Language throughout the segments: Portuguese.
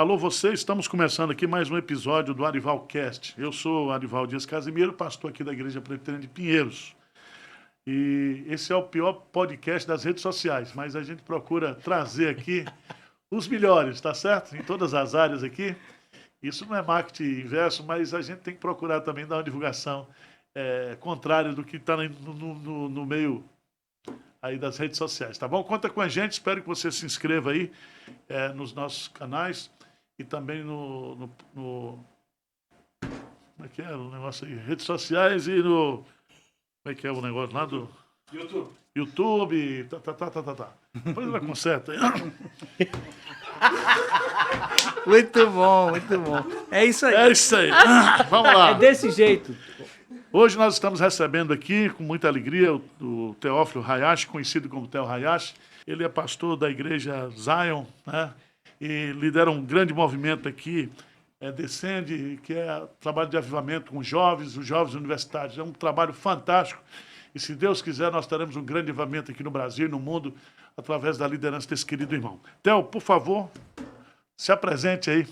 Alô, você, estamos começando aqui mais um episódio do Arivalcast. Eu sou Arival Dias Casimiro, pastor aqui da Igreja Presbiteriana de Pinheiros. E esse é o pior podcast das redes sociais, mas a gente procura trazer aqui os melhores, tá certo? Em todas as áreas aqui. Isso não é marketing inverso, mas a gente tem que procurar também dar uma divulgação contrária do que está no meio aí das redes sociais, tá bom? Conta com a gente, espero que você se inscreva aí nos nossos canais e também como é que é o negócio aí? Redes sociais e no... Como é que é o negócio lá do... YouTube, tá. Depois ela conserta aí. Muito bom, muito bom. É isso aí. É isso aí. Vamos lá. É desse jeito. Hoje nós estamos recebendo aqui, com muita alegria, o Teófilo Hayashi, conhecido como Theo Hayashi. Ele é pastor da igreja Zion, né? E lidera um grande movimento aqui, Descende, que é trabalho de avivamento com os jovens universitários. É um trabalho fantástico. E se Deus quiser, nós teremos um grande avivamento aqui no Brasil e no mundo, através da liderança desse querido irmão. Theo, por favor, se apresente aí.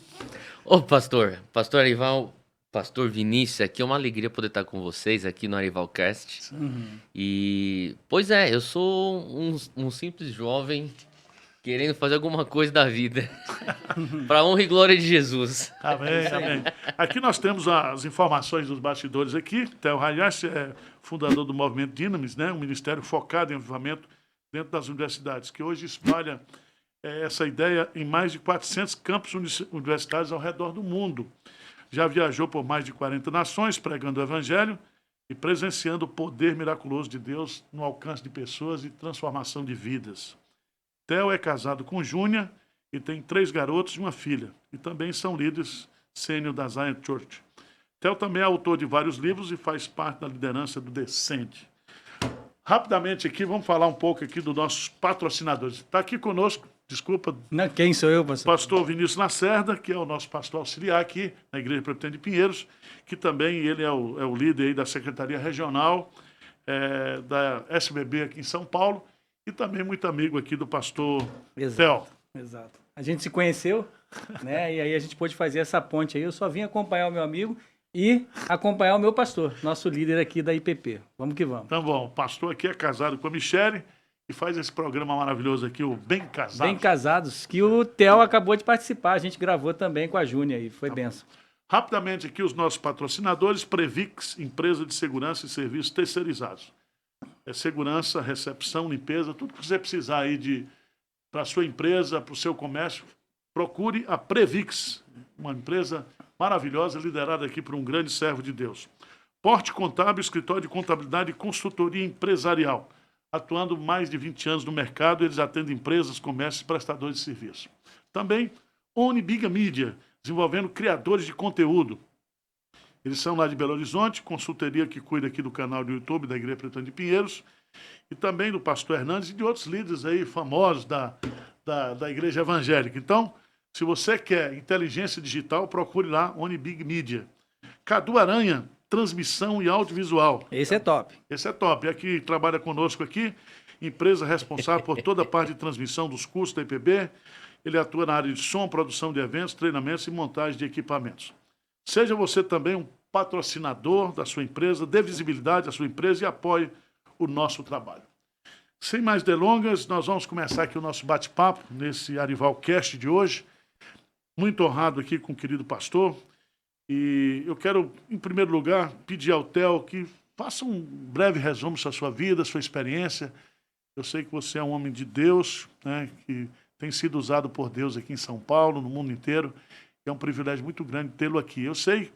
Ô, pastor Arival, pastor Vinícius, aqui é uma alegria poder estar com vocês aqui no Arivalcast. E, pois é, eu sou um simples jovem querendo fazer alguma coisa da vida. Para honra e glória de Jesus. Amém, amém. Aqui nós temos as informações dos bastidores aqui. Theo Hayashi é fundador do Movimento Dynamis, né? Um ministério focado em avivamento dentro das universidades, que hoje espalha essa ideia em mais de 400 campos universitários ao redor do mundo. Já viajou por mais de 40 nações, pregando o evangelho e presenciando o poder miraculoso de Deus no alcance de pessoas e transformação de vidas. Theo é casado com Júnia e tem 3 garotos e uma filha. E também são líderes sênior da Zion Church. Theo também é autor de vários livros e faz parte da liderança do Descende. Rapidamente aqui, vamos falar um pouco aqui dos nossos patrocinadores. Está aqui conosco, desculpa, Não, quem sou eu, pastor? pastor Vinícius Lacerda, que é o nosso pastor auxiliar aqui na Igreja Presbiteriana de Pinheiros, que também ele é o líder aí da Secretaria Regional da SBB aqui em São Paulo, e também muito amigo aqui do pastor Theo. Exato. A gente se conheceu, né? E aí a gente pôde fazer essa ponte aí. Eu só vim acompanhar o meu amigo e acompanhar o meu pastor, nosso líder aqui da IPP. Vamos que vamos. Então, bom, o pastor aqui é casado com a Michele e faz esse programa maravilhoso aqui, o Bem Casado. Bem casados, que o Theo acabou de participar. A gente gravou também com a Júnia aí. Foi benção. Rapidamente aqui os nossos patrocinadores, Previx, empresa de segurança e serviços terceirizados. É segurança, recepção, limpeza, tudo que você precisar aí para a sua empresa, para o seu comércio, procure a Previx, uma empresa maravilhosa, liderada aqui por um grande servo de Deus. Porte Contábil, escritório de contabilidade e consultoria empresarial. Atuando mais de 20 anos no mercado, eles atendem empresas, comércios e prestadores de serviço. Também, Onibiga Mídia, desenvolvendo criadores de conteúdo. Eles são lá de Belo Horizonte, consultoria que cuida aqui do canal do YouTube da Igreja Presbiteriana de Pinheiros, e também do pastor Hernandes e de outros líderes aí famosos da Igreja Evangélica. Então, se você quer inteligência digital, procure lá, Onibig Media. Cadu Aranha, transmissão e audiovisual. Esse é top. Esse é top. É que trabalha conosco aqui, empresa responsável por toda a parte de transmissão dos cursos da IPB. Ele atua na área de som, produção de eventos, treinamentos e montagem de equipamentos. Seja você também um patrocinador da sua empresa, dê visibilidade à sua empresa e apoie o nosso trabalho. Sem mais delongas, nós vamos começar aqui o nosso bate-papo nesse Arivalcast de hoje. Muito honrado aqui com o querido pastor. E eu quero, em primeiro lugar, pedir ao Theo que faça um breve resumo da sua vida, sua experiência. Eu sei que você é um homem de Deus, né, que tem sido usado por Deus aqui em São Paulo, no mundo inteiro. É um privilégio muito grande tê-lo aqui. Eu sei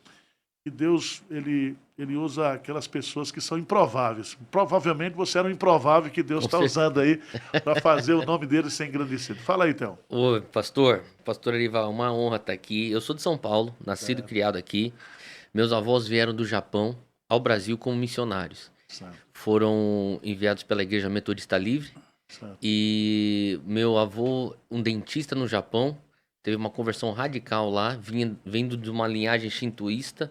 que Deus ele usa aquelas pessoas que são improváveis. Provavelmente você era um improvável que Deus está usando aí para fazer o nome dele ser engrandecido. Fala aí, Theo. Ô, pastor Arival, uma honra estar aqui. Eu sou de São Paulo, nascido e criado aqui. Meus avós vieram do Japão ao Brasil como missionários. Certo. Foram enviados pela Igreja Metodista Livre. Certo. E meu avô, um dentista no Japão, teve uma conversão radical lá, vindo de uma linhagem shintoísta.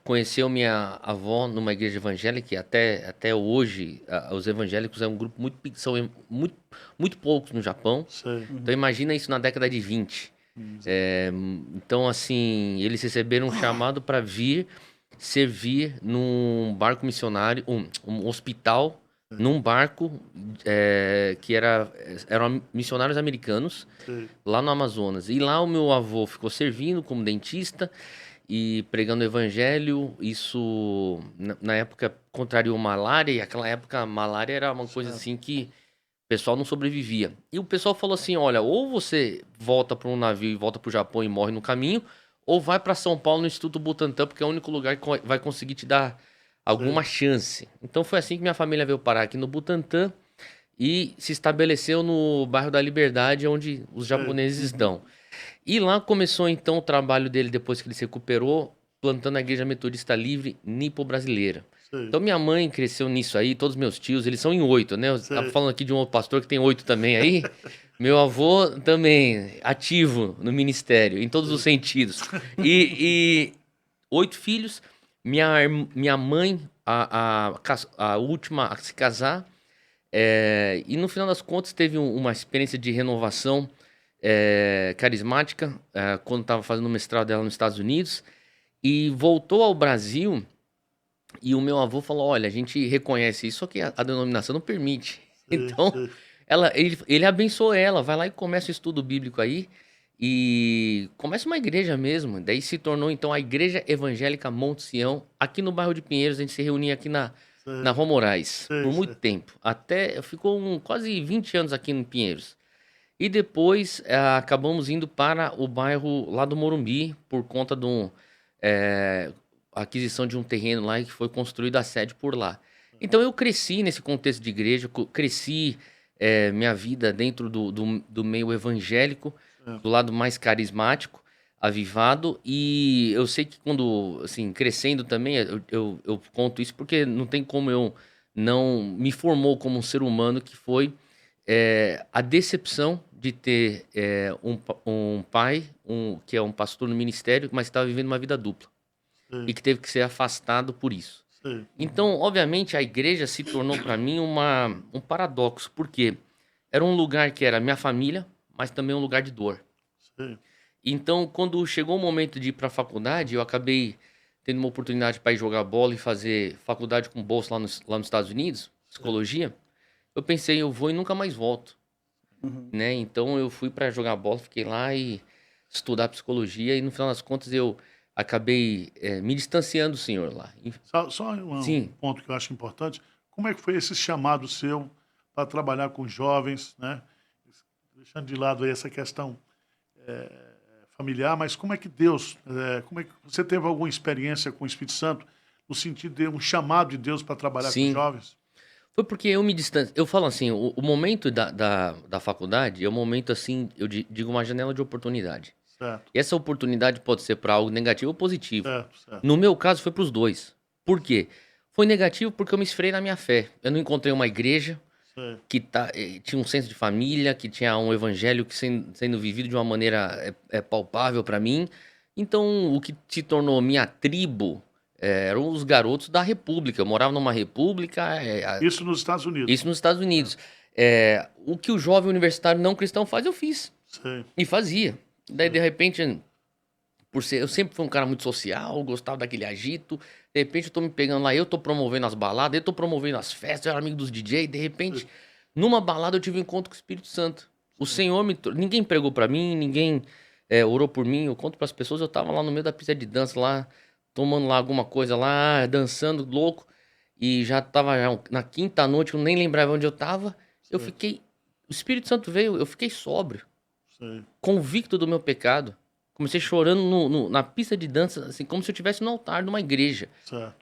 Conheceu minha avó numa igreja evangélica, e até hoje os evangélicos é um grupo são muito poucos no Japão. Sei. Então imagina isso na década de 20. Então, assim, eles receberam um chamado para vir servir num barco missionário, um hospital, num barco que eram missionários americanos Sei. lá no Amazonas. E lá o meu avô ficou servindo como dentista e pregando o evangelho. Isso, na época, contrariou malária, e aquela época a malária era uma coisa assim que o pessoal não sobrevivia. E o pessoal falou assim, olha, ou você volta para um navio e volta para o Japão e morre no caminho, ou vai para São Paulo no Instituto Butantan, porque é o único lugar que vai conseguir te dar alguma chance. Então foi assim que minha família veio parar aqui no Butantan e se estabeleceu no bairro da Liberdade, onde os japoneses estão. E lá começou então o trabalho dele depois que ele se recuperou, plantando a Igreja Metodista Livre Nipo-Brasileira. Sei. Então minha mãe cresceu nisso aí, todos meus tios, eles são em 8, né? Eu Sei. tava falando aqui de um outro pastor que tem 8 também aí. Meu avô também, ativo no ministério, em todos os sentidos. E 8 filhos. Minha mãe, a última a se casar. E no final das contas teve uma experiência de renovação carismática, quando estava fazendo o mestrado dela nos Estados Unidos. E voltou ao Brasil. E o meu avô falou, olha, a gente reconhece isso, só que a denominação não permite. Então, ele abençoou ela, vai lá e começa o estudo bíblico aí, e começa uma igreja mesmo. Daí se tornou, então, a Igreja Evangélica Monte Sião, aqui no bairro de Pinheiros. A gente se reunia aqui na Rua Moraes, por muito tempo. Ficou quase 20 anos aqui em Pinheiros. E depois, acabamos indo para o bairro lá do Morumbi, por conta de a aquisição de um terreno lá que foi construído a sede por lá. Então eu cresci nesse contexto de igreja, cresci minha vida dentro do meio evangélico, do lado mais carismático, avivado, e eu sei que quando, assim, crescendo também, eu conto isso porque não tem como eu não me formou como um ser humano, que foi a decepção de ter um pai, que é um pastor no ministério, mas estava vivendo uma vida dupla. E que teve que ser afastado por isso. Então, obviamente, a igreja se tornou para mim um paradoxo, porque era um lugar que era minha família, mas também um lugar de dor. Então, quando chegou o momento de ir para a faculdade, eu acabei tendo uma oportunidade para ir jogar bola e fazer faculdade com bolsa lá nos Estados Unidos, psicologia. Eu pensei, eu vou e nunca mais volto. Né? Então, eu fui para jogar bola, fiquei lá e estudar psicologia, e no final das contas eu acabei me distanciando do senhor lá. Só um ponto que eu acho importante. Como é que foi esse chamado seu para trabalhar com jovens, né? Deixando de lado aí essa questão familiar, mas como é que Deus, como é que você teve alguma experiência com o Espírito Santo no sentido de um chamado de Deus para trabalhar com jovens? Foi porque eu me distanciei. Eu falo assim, o momento da faculdade é um momento, assim, eu digo, uma janela de oportunidade. Certo. E essa oportunidade pode ser para algo negativo ou positivo. Certo. No meu caso, foi para os dois. Por quê? Foi negativo porque eu me esfriei na minha fé. Eu não encontrei uma igreja que tinha um senso de família, que tinha um evangelho que sendo vivido de uma maneira palpável para mim. Então, o que se tornou minha tribo eram os garotos da República. Eu morava numa República. Isso nos Estados Unidos. Isso nos Estados Unidos. O que o jovem universitário não cristão faz, eu fiz. E fazia. Daí, de repente, eu sempre fui um cara muito social, gostava daquele agito. De repente, eu tô me pegando lá, eu tô promovendo as baladas, eu tô promovendo as festas, eu era amigo dos DJ. De repente, numa balada, eu tive um encontro com o Espírito Santo. O Senhor ninguém pregou pra mim, ninguém orou por mim. Eu conto pras pessoas, eu tava lá no meio da pista de dança, lá, tomando lá alguma coisa lá, dançando, louco. E já tava na quinta noite, eu nem lembrava onde eu tava. O Espírito Santo veio, eu fiquei sóbrio. Convicto do meu pecado. Comecei chorando na pista de dança, assim, como se eu estivesse no altar de uma igreja.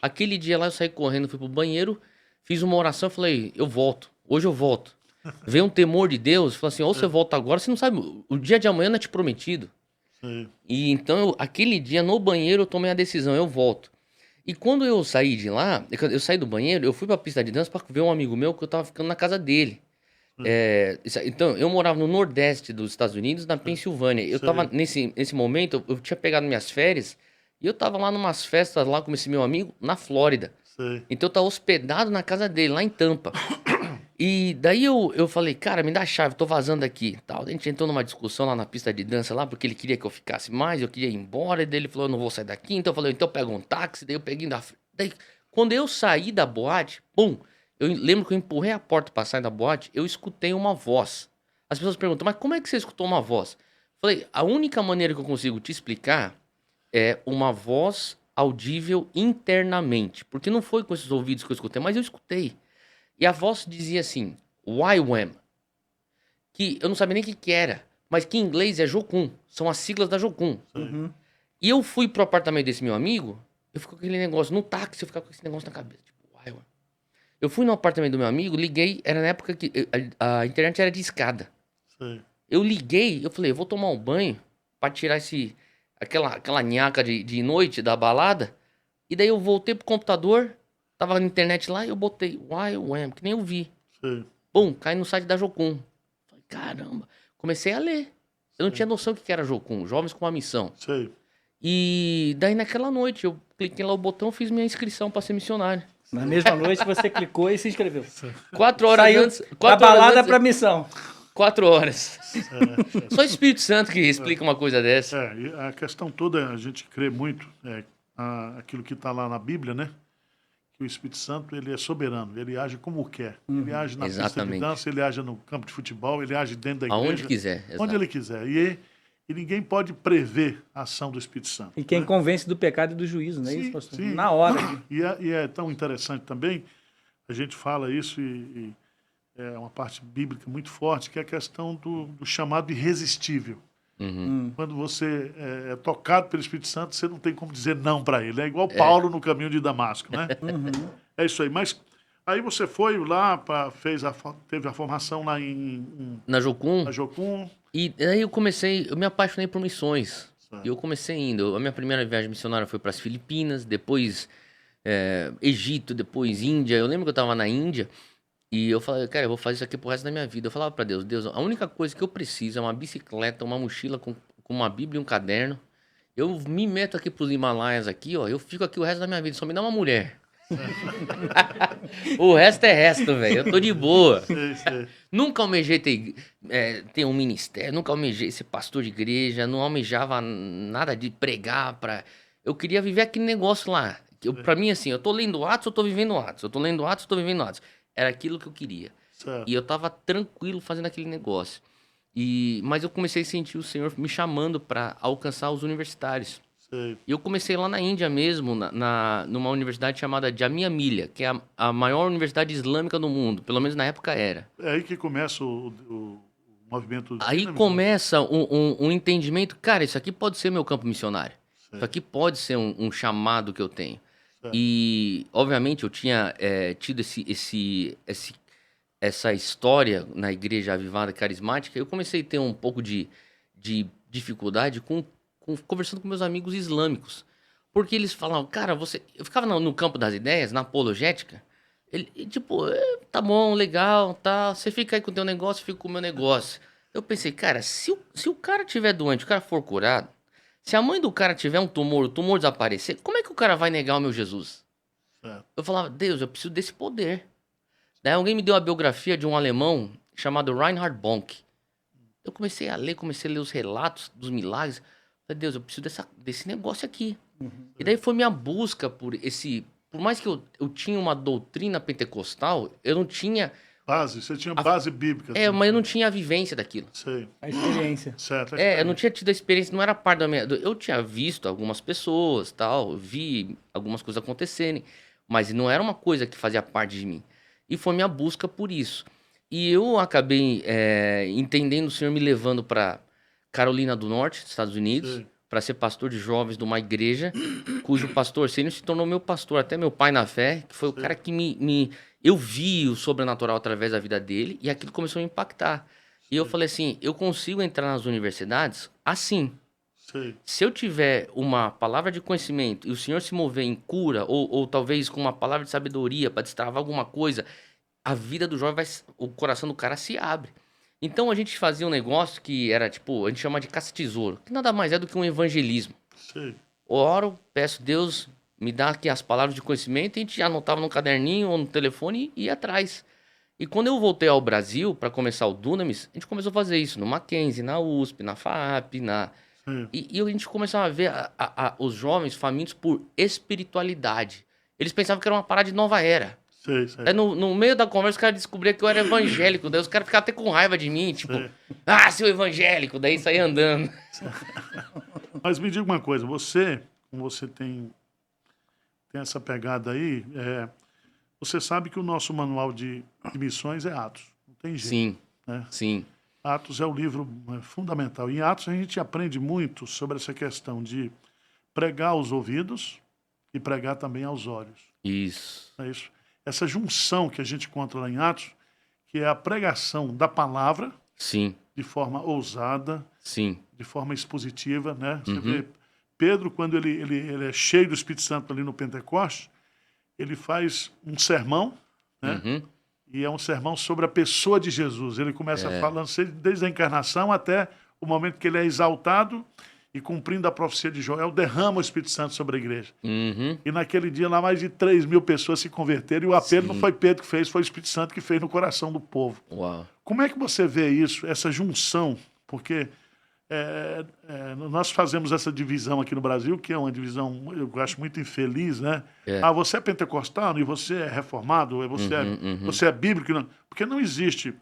Aquele dia lá eu saí correndo, fui pro banheiro, fiz uma oração, falei, eu volto, hoje eu volto. Veio um temor de Deus, falou assim, ou você volta agora, você não sabe, o dia de amanhã não é te prometido. E então, aquele dia no banheiro eu tomei a decisão, eu volto. E quando eu saí de lá, eu saí do banheiro, eu fui pra pista de dança pra ver um amigo meu que eu tava ficando na casa dele. Então, eu morava no Nordeste dos Estados Unidos, na Pensilvânia. Eu tava, nesse momento, eu tinha pegado minhas férias e eu tava lá numas festas lá com esse meu amigo, na Flórida. Então, eu tava hospedado na casa dele, lá em Tampa. E daí eu falei, cara, me dá a chave, tô vazando aqui. Tal. A gente entrou numa discussão lá na pista de dança lá, porque ele queria que eu ficasse mais, eu queria ir embora. E daí ele falou, eu não vou sair daqui. Então eu falei, então eu pego um táxi. Daí eu peguei da frente. Daí, quando eu saí da boate, pum, eu lembro que eu empurrei a porta pra sair da boate, eu escutei uma voz. As pessoas perguntam, mas como é que você escutou uma voz? Falei, a única maneira que eu consigo te explicar é uma voz audível internamente. Porque não foi com esses ouvidos que eu escutei, mas eu escutei. E a voz dizia assim, YWAM, que eu não sabia nem o que era, mas que em inglês é Jocum, são as siglas da Jocum. Uhum. E eu fui pro apartamento desse meu amigo, eu fico com aquele negócio, no táxi eu ficava com esse negócio na cabeça, tipo, YWAM. Eu fui no apartamento do meu amigo, liguei, era na época que a internet era de escada. Sei. Eu liguei, eu falei, eu vou tomar um banho pra tirar aquela nhaca de noite da balada, e daí eu voltei pro computador, tava na internet lá e eu botei YWAM, que nem eu vi. Sei. Pum, cai no site da Jocum. Falei, caramba. Comecei a ler. Eu não tinha noção do que era Jocum, Jovens com uma Missão. Sei. E daí naquela noite eu cliquei lá o botão, fiz minha inscrição pra ser missionário. Na mesma noite você clicou e se inscreveu. 4 horas Saiu antes. da 4 horas balada antes, pra missão. 4 horas. É, Só o Espírito Santo que explica uma coisa dessa. e a questão toda, a gente crê muito, aquilo que está lá na Bíblia, né? Que o Espírito Santo, ele é soberano, ele age como quer. Ele age na pista de Exatamente. dança, ele age no campo de futebol, ele age dentro da igreja. Aonde quiser. Onde exato. ele quiser. E ninguém pode prever a ação do Espírito Santo. E quem né? convence do pecado e do juízo, não é Sim, isso, pastor? sim. Na hora. E é tão interessante também, a gente fala isso e é uma parte bíblica muito forte, que é a questão do chamado irresistível. Quando você é tocado pelo Espírito Santo, você não tem como dizer não para ele. É igual Paulo no caminho de Damasco, né? É isso aí. Mas aí você foi lá, teve a formação lá Na Jocum. na Jocum. E daí eu me apaixonei por missões. Certo. E eu comecei indo. A minha primeira viagem missionária foi para as Filipinas, depois Egito, depois Índia. Eu lembro que eu tava na Índia e eu falei, cara, eu vou fazer isso aqui pro resto da minha vida. Eu falava para Deus, Deus, a única coisa que eu preciso é uma bicicleta, uma mochila com uma Bíblia e um caderno. Eu me meto aqui pros Himalaias aqui, ó. Eu fico aqui o resto da minha vida. Só me dá uma mulher. O resto é resto, velho. Eu tô de boa. Sei. Nunca almejei ter um ministério, nunca almejei ser pastor de igreja, não almejava nada de pregar pra... Eu queria viver aquele negócio lá. Pra mim, assim, eu tô lendo Atos, eu tô vivendo Atos. Eu tô lendo Atos, eu tô vivendo Atos. Era aquilo que eu queria. Certo. E eu tava tranquilo fazendo aquele negócio. Mas eu comecei a sentir o Senhor me chamando pra alcançar os universitários. Sei. E eu comecei lá na Índia mesmo, numa universidade chamada Jamia Millia, que é a maior universidade islâmica do mundo. Pelo menos na época era. É aí que começa o movimento... Aí dinâmico, começa um entendimento, cara, isso aqui pode ser meu campo missionário. Certo. Isso aqui pode ser um chamado que eu tenho. Certo. E, obviamente, eu tinha tido essa história na igreja avivada carismática. Eu comecei a ter um pouco de dificuldade conversando com meus amigos islâmicos. Porque eles falavam, cara, eu ficava no campo das ideias, na apologética. Tipo, tá bom, legal, tá. Você fica aí com o teu negócio, eu fico com o meu negócio. Eu pensei, cara, se o cara tiver doente, o cara for curado, se a mãe do cara tiver um tumor, o tumor desaparecer, como é que o cara vai negar o meu Jesus? Certo. Eu falava, Deus, eu preciso desse poder. Daí alguém me deu a biografia de um alemão chamado Reinhard Bonk. Eu comecei a ler os relatos dos milagres. Falei, Deus, eu preciso desse negócio aqui. E daí foi minha busca por esse... Por mais que eu tinha uma doutrina pentecostal, eu não tinha... Você tinha base bíblica. mas eu não tinha a vivência daquilo. Sei. A experiência. Certo. Eu não tinha tido a experiência, não era parte da minha... Eu tinha visto algumas pessoas, tal, vi algumas coisas acontecerem, mas não era uma coisa que fazia parte de mim. E foi minha busca por isso. E eu acabei entendendo o Senhor me levando para Carolina do Norte, Estados Unidos, Sei. para ser pastor de jovens de uma igreja, cujo pastor sênior se tornou meu pastor, até meu pai na fé, que foi o cara que eu vi o sobrenatural através da vida dele, e aquilo começou a me impactar. E eu falei assim, eu consigo entrar nas universidades assim. Sei. Se eu tiver uma palavra de conhecimento e o Senhor se mover em cura, ou talvez com uma palavra de sabedoria para destravar alguma coisa, a vida do jovem o coração do cara se abre. Então a gente fazia um negócio que era tipo, a gente chama de caça-tesouro, que nada mais é do que um evangelismo. Sei. Oro, peço Deus, me dá aqui as palavras de conhecimento, e a gente anotava no caderninho ou no telefone e ia atrás. E quando eu voltei ao Brasil para começar o Dunamis, a gente começou a fazer isso no Mackenzie, na USP, na FAAP, Sim. e a gente começou a ver os jovens famintos por espiritualidade. Eles pensavam que era uma parada de nova era. Sei, sei. Aí no meio da conversa, os caras descobriam que eu era evangélico. Daí os caras ficavam até com raiva de mim, tipo, Sei. seu evangélico. Daí saía andando. Mas me diga uma coisa, como você tem essa pegada aí, você sabe que o nosso manual de missões é Atos. Não tem jeito. Sim, Né? sim, Atos é o livro fundamental. Em Atos a gente aprende muito sobre essa questão de pregar aos ouvidos e pregar também aos olhos. isso. É isso. Essa junção que a gente encontra lá em Atos, que é a pregação da palavra Sim, de forma ousada, sim, de forma expositiva, né? Você Uhum. vê Pedro, quando ele é cheio do Espírito Santo ali no Pentecostes, ele faz um sermão, né? uhum, E é um sermão sobre a pessoa de Jesus. Ele começa falando desde a encarnação até o momento que ele é exaltado e, cumprindo a profecia de Joel, derrama o Espírito Santo sobre a igreja. uhum. E naquele dia lá mais de 3.000 pessoas se converteram, e o apelo Sim. não foi Pedro que fez, foi o Espírito Santo que fez no coração do povo. Uau. Como é que você vê isso, essa junção? Porque nós fazemos essa divisão aqui no Brasil, que é uma divisão, eu acho, muito infeliz, né? É. Ah, você é pentecostal e você é reformado, você é bíblico. Não. Porque não existe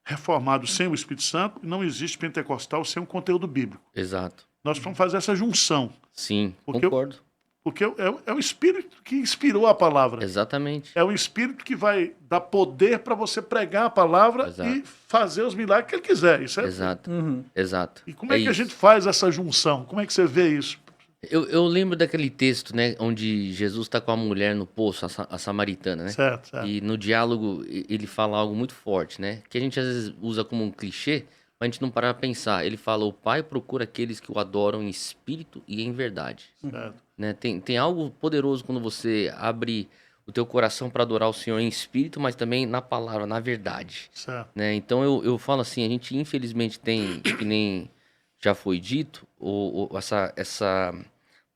reformado sem o Espírito Santo e não existe pentecostal sem um conteúdo bíblico. Exato. Nós vamos fazer essa junção, Sim, Porque concordo. porque é o Espírito que inspirou a palavra. Exatamente. É o Espírito que vai dar poder para você pregar a palavra Exato. e fazer os milagres que ele quiser. Isso é. Exato. Uhum. Exato. E como é que a isso. gente faz essa junção? Como é que você vê isso? Eu lembro daquele texto, né, onde Jesus está com a mulher no poço, a samaritana, né? Certo, certo. E no diálogo ele fala algo muito forte, né? Que a gente às vezes usa como um clichê, mas a gente não para pra pensar. Ele fala: o Pai procura aqueles que o adoram em espírito e em verdade. certo. Né? Tem algo poderoso quando você abre o teu coração para adorar o Senhor em espírito, mas também na palavra, na verdade. Certo. Né? Então eu falo assim, a gente infelizmente tem, que nem já foi dito, essa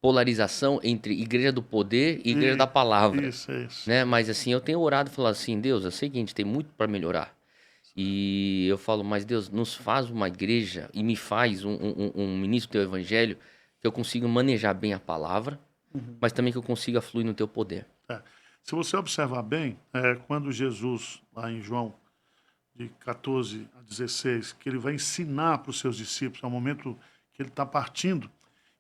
polarização entre igreja do poder e igreja da palavra. Isso, isso. Né? Mas assim, eu tenho orado e falado assim: Deus, eu sei que a gente tem muito para melhorar. E eu falo: mas Deus, nos faz uma igreja e me faz um ministro do teu evangelho que eu consiga manejar bem a palavra, mas também que eu consiga fluir no teu poder. Se você observar bem, quando Jesus, lá em João, de 14 a 16, que ele vai ensinar para os seus discípulos, é o momento que ele está partindo,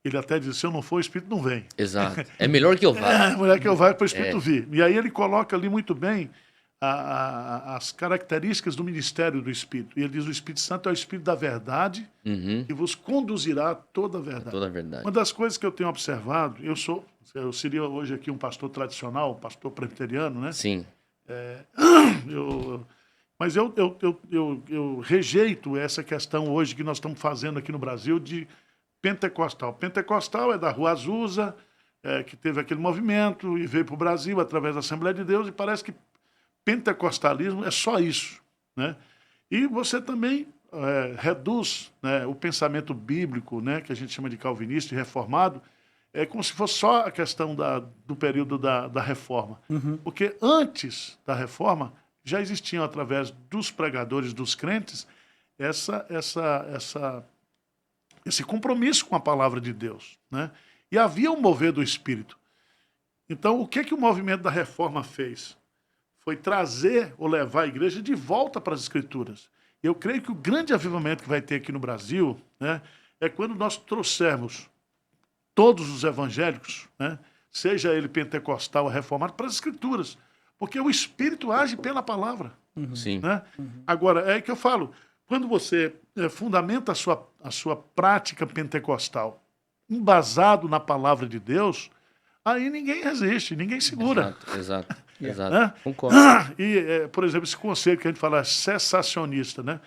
ele até diz: se eu não for, o Espírito não vem. Exato. É melhor que eu vá. É melhor que eu vá para o Espírito vir. E aí ele coloca ali muito bem as características do ministério do Espírito. E ele diz: o Espírito Santo é o Espírito da verdade Uhum. e vos conduzirá a toda a verdade. Toda a verdade. Uma das coisas que eu tenho observado, eu seria hoje aqui um pastor tradicional, um pastor presbiteriano, né? Sim. Mas eu rejeito essa questão hoje que nós estamos fazendo aqui no Brasil de pentecostal. Pentecostal é da Rua Azusa, que teve aquele movimento e veio para o Brasil através da Assembleia de Deus, e parece que pentecostalismo é só isso, né? E você também reduz, né, o pensamento bíblico, né, que a gente chama de calvinista e reformado, como se fosse só a questão do período da reforma. Porque antes da reforma já existiam, através dos pregadores, dos crentes, esse compromisso com a palavra de Deus, né? E havia um mover do Espírito. Então, o que o movimento da reforma fez? Foi trazer ou levar a igreja de volta para as Escrituras. Eu creio que o grande avivamento que vai ter aqui no Brasil, né, é quando nós trouxermos todos os evangélicos, né, seja ele pentecostal ou reformado, para as Escrituras. Porque o Espírito age pela palavra. Sim. Né? Agora, é que eu falo, quando você fundamenta a sua prática pentecostal embasado na palavra de Deus, aí ninguém resiste, ninguém segura. Exato. Né? Concordo. E, por exemplo, esse conceito que a gente fala cessacionista, né?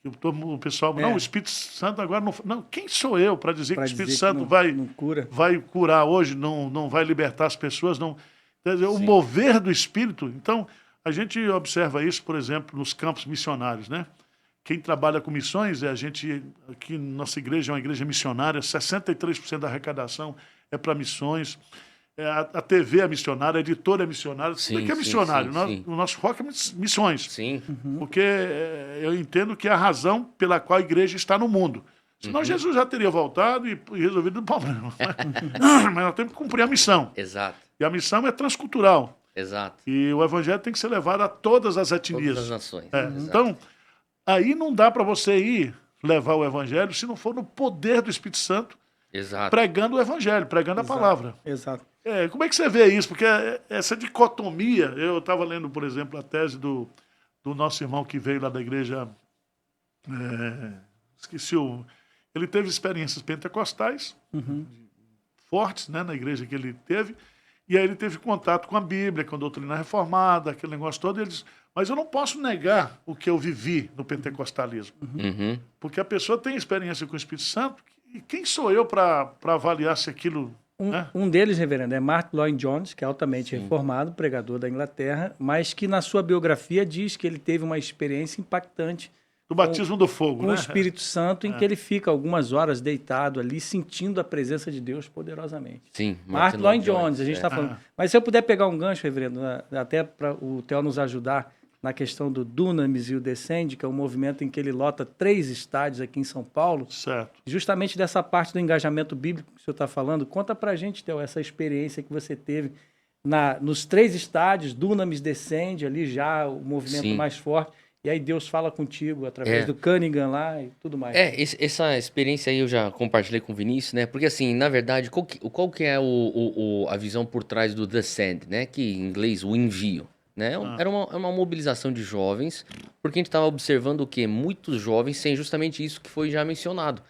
Que o pessoal, não, o Espírito Santo agora não... Não, quem sou eu para dizer que o Espírito Santo não cura. vai curar hoje, não vai libertar as pessoas, não... Quer dizer, o mover do Espírito. Então, a gente observa isso, por exemplo, nos campos missionários, né? Quem trabalha com missões, aqui nossa igreja é uma igreja missionária, 63% da arrecadação é para missões. a TV é missionária, a editora é missionária, tudo Sim, que é sim, missionário. sim, sim. O nosso foco é missões. Sim. Porque eu entendo que é a razão pela qual a igreja está no mundo. Senão Jesus já teria voltado e resolvido o problema. Mas nós temos que cumprir a missão. Exato. E a missão é transcultural. Exato. E o evangelho tem que ser levado a todas as etnias. Todas as nações. É, Exato. então, aí não dá para você ir levar o evangelho se não for no poder do Espírito Santo, Exato. pregando o evangelho, pregando a palavra. Exato. Como é que você vê isso? Porque essa dicotomia, eu estava lendo, por exemplo, a tese do nosso irmão que veio lá da igreja, esqueci o... Ele teve experiências pentecostais fortes, né, na igreja que ele teve, e aí ele teve contato com a Bíblia, com a doutrina reformada, aquele negócio todo, e ele disse, mas eu não posso negar o que eu vivi no pentecostalismo, Uhum. porque a pessoa tem experiência com o Espírito Santo, e quem sou eu para avaliar se aquilo... né? Um deles, reverendo, é Mark Lloyd Jones, que é altamente reformado, pregador da Inglaterra, mas que na sua biografia diz que ele teve uma experiência impactante Do batismo do fogo, com né? o Espírito Santo, em que ele fica algumas horas deitado ali, sentindo a presença de Deus poderosamente. Sim. Mark Lloyd Jones, a gente está é. falando. Mas se eu puder pegar um gancho, reverendo, até para o Theo nos ajudar na questão do Dunamis e o Descende, que é um movimento em que ele lota 3 estádios aqui em São Paulo, Certo. justamente dessa parte do engajamento bíblico que o senhor está falando. Conta para a gente, Theo, essa experiência que você teve nos 3 estádios, Dunamis, Descende, ali já o movimento Sim. mais forte, e aí Deus fala contigo através do Cunningham lá e tudo mais. Essa experiência aí eu já compartilhei com o Vinícius, né? Porque assim, na verdade, qual que é a visão por trás do The Send, né? Que em inglês, o envio, né? Era uma mobilização de jovens, porque a gente estava observando o quê? Muitos jovens têm justamente isso que foi já mencionado,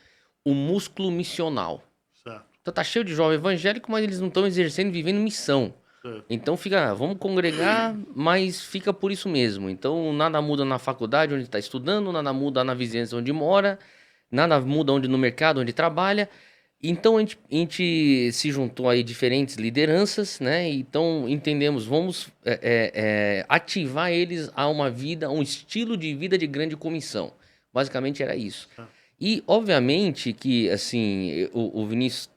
o músculo missional. Certo. Então tá cheio de jovem evangélico, mas eles não estão exercendo e vivendo missão. Certo. Então vamos congregar, mas fica por isso mesmo. Então nada muda na faculdade onde está estudando, nada muda na vizinhança onde mora, nada muda no mercado onde trabalha. Então a gente se juntou aí diferentes lideranças, né? Então entendemos, vamos ativar eles a uma vida, um estilo de vida de grande comissão. Basicamente era isso. E obviamente que assim o Vinícius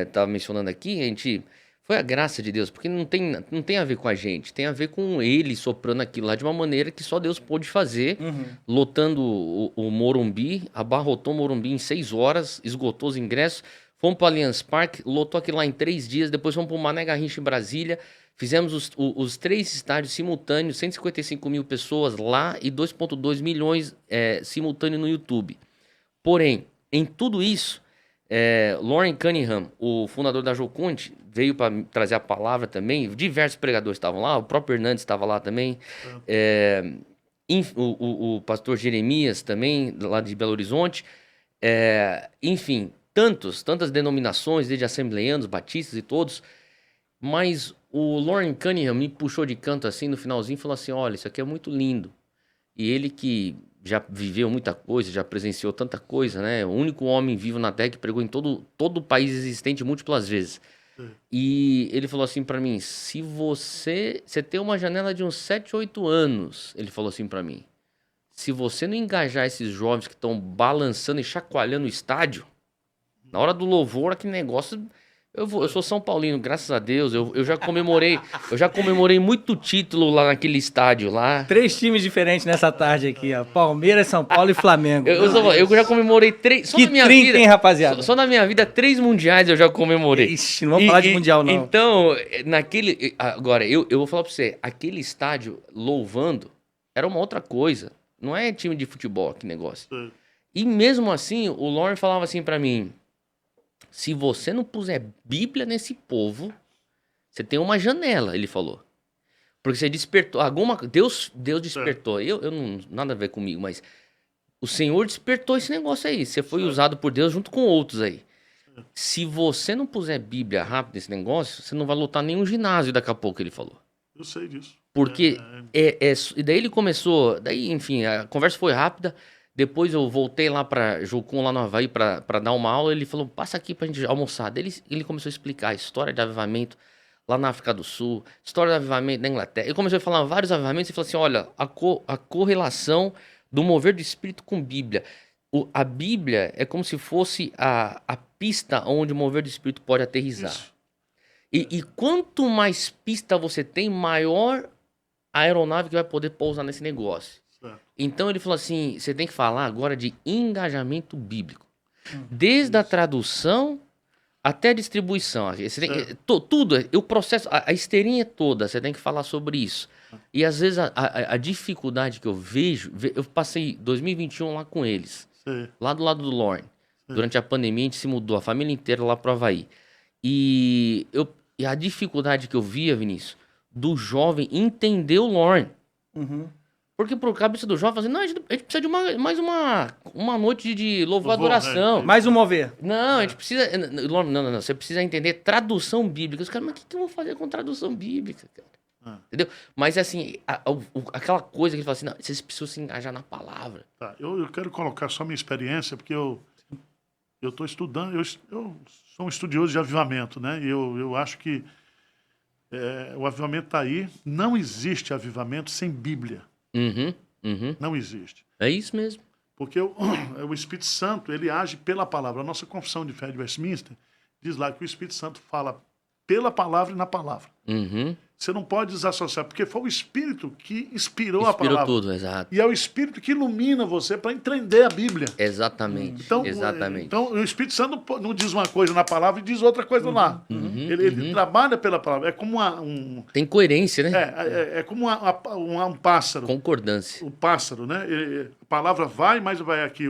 estava mencionando aqui, foi a graça de Deus, porque não tem a ver com a gente, tem a ver com ele soprando aquilo lá de uma maneira que só Deus pôde fazer, lotando o Morumbi, abarrotou o Morumbi em 6 horas, esgotou os ingressos, fomos para o Allianz Parque, lotou aquilo lá em 3 dias, depois fomos para o Mané Garrincha em Brasília, fizemos os 3 estádios simultâneos, 155 mil pessoas lá e 2,2 milhões simultâneo no YouTube. Porém, em tudo isso, Loren Cunningham, o fundador da Joconte, veio para trazer a palavra também. Diversos pregadores estavam lá, o próprio Hernandes estava lá também. O pastor Jeremias também, lá de Belo Horizonte. Enfim, tantas denominações, desde assembleianos, batistas e todos. Mas o Loren Cunningham me puxou de canto assim no finalzinho e falou assim: olha, isso aqui é muito lindo. E ele que já viveu muita coisa, já presenciou tanta coisa, né? O único homem vivo na Terra que pregou em todo o país existente múltiplas vezes. E ele falou assim pra mim: se você tem uma janela de uns 7, 8 anos, ele falou assim pra mim, se você não engajar esses jovens que estão balançando e chacoalhando o estádio, na hora do louvor, aquele negócio... Eu sou São Paulino, graças a Deus. Eu já comemorei muito título lá naquele estádio lá. 3 times diferentes nessa tarde aqui, ó. Palmeiras, São Paulo e Flamengo. Eu já comemorei 3. Que trinca, hein, rapaziada? Só na minha vida, 3 mundiais eu já comemorei. Ixi, não vamos falar de mundial, não. Então, agora, eu vou falar pra você, aquele estádio louvando era uma outra coisa. Não é time de futebol, que negócio. E mesmo assim, o Loren falava assim pra mim: se você não puser Bíblia nesse povo, você tem uma janela, ele falou. Porque você despertou Deus despertou. Eu não, nada a ver comigo, mas o Senhor despertou esse negócio aí. Você foi usado por Deus junto com outros aí. Se você não puser Bíblia rápido nesse negócio, você não vai lotar nenhum ginásio daqui a pouco, ele falou. Eu sei disso. Porque e daí ele começou, enfim, a conversa foi rápida. Depois eu voltei lá para Jucum, lá no Havaí, para dar uma aula. Ele falou: passa aqui pra gente almoçar. Daí ele começou a explicar a história de avivamento lá na África do Sul, história do avivamento na Inglaterra. Ele começou a falar vários avivamentos e falou assim: olha, a correlação do mover do Espírito com Bíblia. A Bíblia é como se fosse a pista onde o mover do Espírito pode aterrissar. Isso. E quanto mais pista você tem, maior a aeronave que vai poder pousar nesse negócio. Certo. Então ele falou assim, você tem que falar agora de engajamento bíblico. Desde a tradução até a distribuição. Você tem, tudo, o processo, a esteirinha toda, você tem que falar sobre isso. E às vezes a dificuldade que eu vejo, eu passei 2021 lá com eles, Sei. lá do lado do Lorne. Durante a pandemia a gente se mudou, a família inteira lá pro Havaí. E a dificuldade que eu via, Vinícius, do jovem entender o Lorne. Uhum. Porque pro cabeça do jovem, assim, não, a gente precisa de mais uma noite de louvor e Louvor, adoração. né? Mais um mover. Não, a gente precisa. Não. Você precisa entender tradução bíblica. Os caras, mas o que eu vou fazer com tradução bíblica, cara? Entendeu? Mas assim, aquela coisa que ele fala assim, não, vocês precisam se engajar na palavra. Tá, eu quero colocar só minha experiência, porque eu estou estudando, eu sou um estudioso de avivamento, né? E eu acho que o avivamento está aí. Não existe avivamento sem Bíblia. Uhum. Não existe. É isso mesmo. Porque o Espírito Santo, ele age pela palavra. A nossa confissão de fé de Westminster diz lá que o Espírito Santo fala pela palavra e na palavra. Uhum. Você não pode desassociar, porque foi o Espírito que inspirou a Inspirou palavra. tudo, exato. E é o Espírito que ilumina você para entender a Bíblia. Exatamente. Então, Exatamente. então, o Espírito Santo não diz uma coisa na palavra e diz outra coisa lá. Ele trabalha pela palavra. É como Tem coerência, né? é como um pássaro. Concordância. O pássaro, né? A palavra vai, mas vai aqui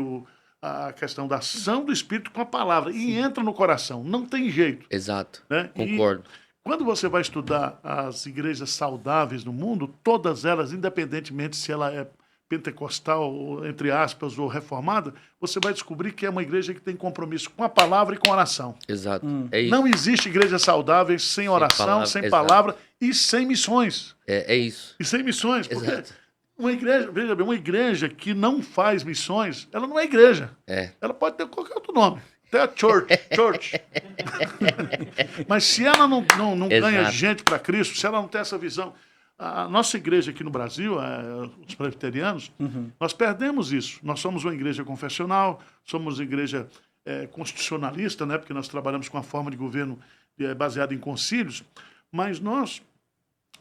a questão da ação do Espírito com a palavra. E entra no coração. Não tem jeito. Exato. Né? Concordo. Quando você vai estudar as igrejas saudáveis no mundo, todas elas, independentemente se ela é pentecostal, ou, entre aspas, ou reformada, você vai descobrir que é uma igreja que tem compromisso com a palavra e com a oração. Exato. É isso. Não existe igreja saudável sem oração, palavra, sem exato. palavra e sem missões. É isso. E sem missões, porque Exato. uma igreja, veja bem, uma igreja que não faz missões, ela não é igreja. É. Ela pode ter qualquer outro nome. Até a church. Mas se ela não ganha Exato. gente para Cristo, se ela não tem essa visão. A nossa igreja aqui no Brasil, os presbiterianos, nós perdemos isso. Nós somos uma igreja confessional, somos uma igreja constitucionalista, né, porque nós trabalhamos com a forma de governo baseada em concílios, mas nós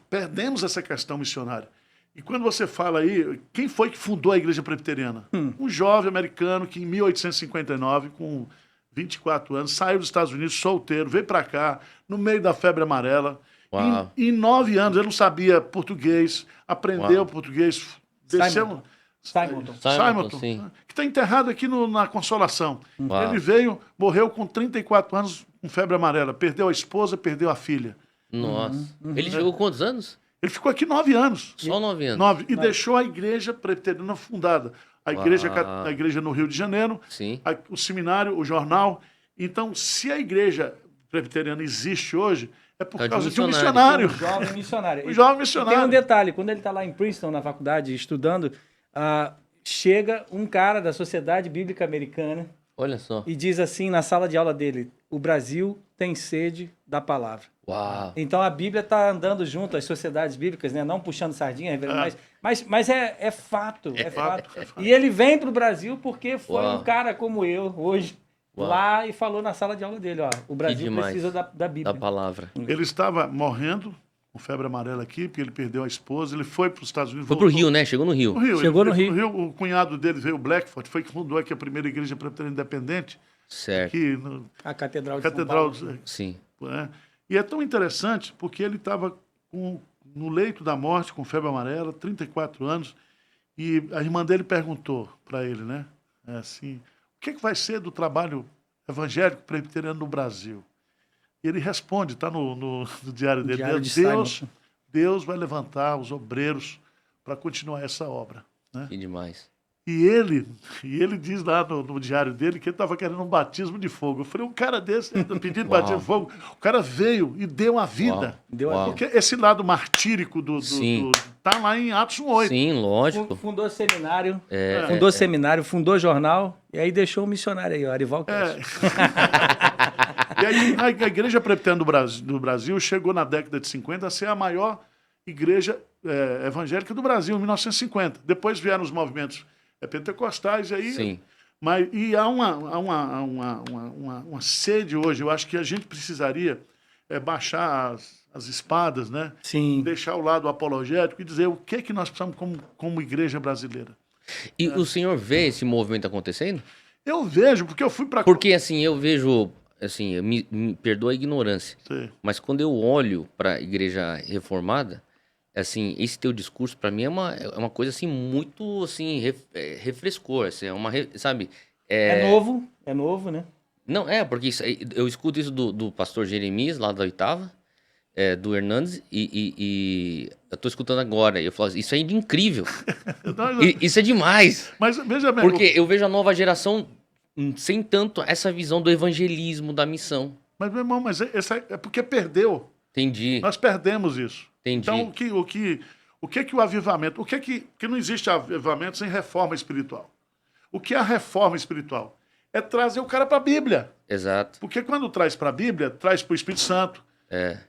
perdemos essa questão missionária. E quando você fala aí, quem foi que fundou a igreja presbiteriana? Um jovem americano que em 1859, com 24 anos, saiu dos Estados Unidos solteiro, veio para cá, no meio da febre amarela. Uau. Em 9 anos, ele não sabia português, aprendeu Uau. português, desceu... Simonton. Sim. Que está enterrado aqui na Consolação. Uau. Ele veio, morreu com 34 anos com febre amarela. Perdeu a esposa, perdeu a filha. Nossa. Ele chegou quantos anos? Ele ficou aqui 9 anos. Só 9 anos. 9. E deixou a igreja presbiteriana fundada. A igreja no Rio de Janeiro, Sim. o seminário, o jornal. Então, se a igreja presbiteriana existe hoje, é por É de causa de um missionário. missionário. Um jovem missionário. Um jovem E tem missionário. um detalhe, quando ele está lá em Princeton, na faculdade, estudando, chega um cara da Sociedade Bíblica Americana Olha só. e diz assim na sala de aula dele, o Brasil tem sede da palavra. Uau. Então a Bíblia está andando junto às sociedades bíblicas, né? Não puxando sardinha, mas é fato. É fato. E ele vem para o Brasil porque foi Uau. um cara como eu, hoje, Uau. lá e falou na sala de aula dele, ó, o Brasil demais. precisa da Bíblia. Da palavra. Ele estava morrendo com febre amarela aqui, porque ele perdeu a esposa. Ele foi para os Estados Unidos. Foi pro voltou. Rio, né? Chegou no Rio. No Rio. Chegou Ele no foi Rio. O cunhado dele veio, o Blackford, foi que fundou aqui a primeira igreja presbiteriana independente, Certo. aqui no A Catedral de Catedral. São Paulo. Sim. né? E é tão interessante porque ele estava no leito da morte, com febre amarela, 34 anos, e a irmã dele perguntou para ele, né? Assim, o que vai ser do trabalho evangélico presbiteriano no Brasil? E ele responde, está no diário dele, Diário de Deus vai levantar os obreiros para continuar essa obra. Né? Que demais. E ele diz lá no diário dele que ele estava querendo um batismo de fogo. Eu falei, um cara desse, pedindo batismo de fogo, o cara veio e deu a vida. Uau. Deu a Uau. Porque esse lado martírico Sim. tá lá em Atos 1:8. Sim, lógico. Fundou seminário, É, seminário, fundou jornal, e aí deixou o missionário aí, o Arival Castro. E aí a igreja presbiteriana do Brasil chegou na década de 50 a ser a maior igreja evangélica do Brasil, em 1950. Depois vieram os movimentos pentecostais, e aí... Sim. E há uma sede hoje, eu acho que a gente precisaria baixar as espadas, né? Sim. Deixar o lado apologético e dizer o que nós precisamos como igreja brasileira. E o senhor vê esse movimento acontecendo? Eu vejo, porque eu fui para... Porque assim, eu vejo, assim, me perdoa a ignorância, Sim. mas quando eu olho para a igreja reformada, assim, esse teu discurso para mim é uma coisa assim muito assim refrescor, assim, sabe? É novo, né? Não, porque eu escuto isso do pastor Jeremias, lá da oitava, do Hernandes, e eu tô escutando agora, e eu falo assim, isso é incrível, isso é demais, Mas veja bem, porque eu vejo a nova geração sem tanto essa visão do evangelismo, da missão. mas meu irmão, é porque perdeu. Entendi, Nós perdemos isso. entendi. Então, o que o avivamento... que não existe avivamento sem reforma espiritual. O que é a reforma espiritual? É trazer o cara para a Bíblia. Exato, Porque quando traz para a Bíblia, traz para o Espírito Santo,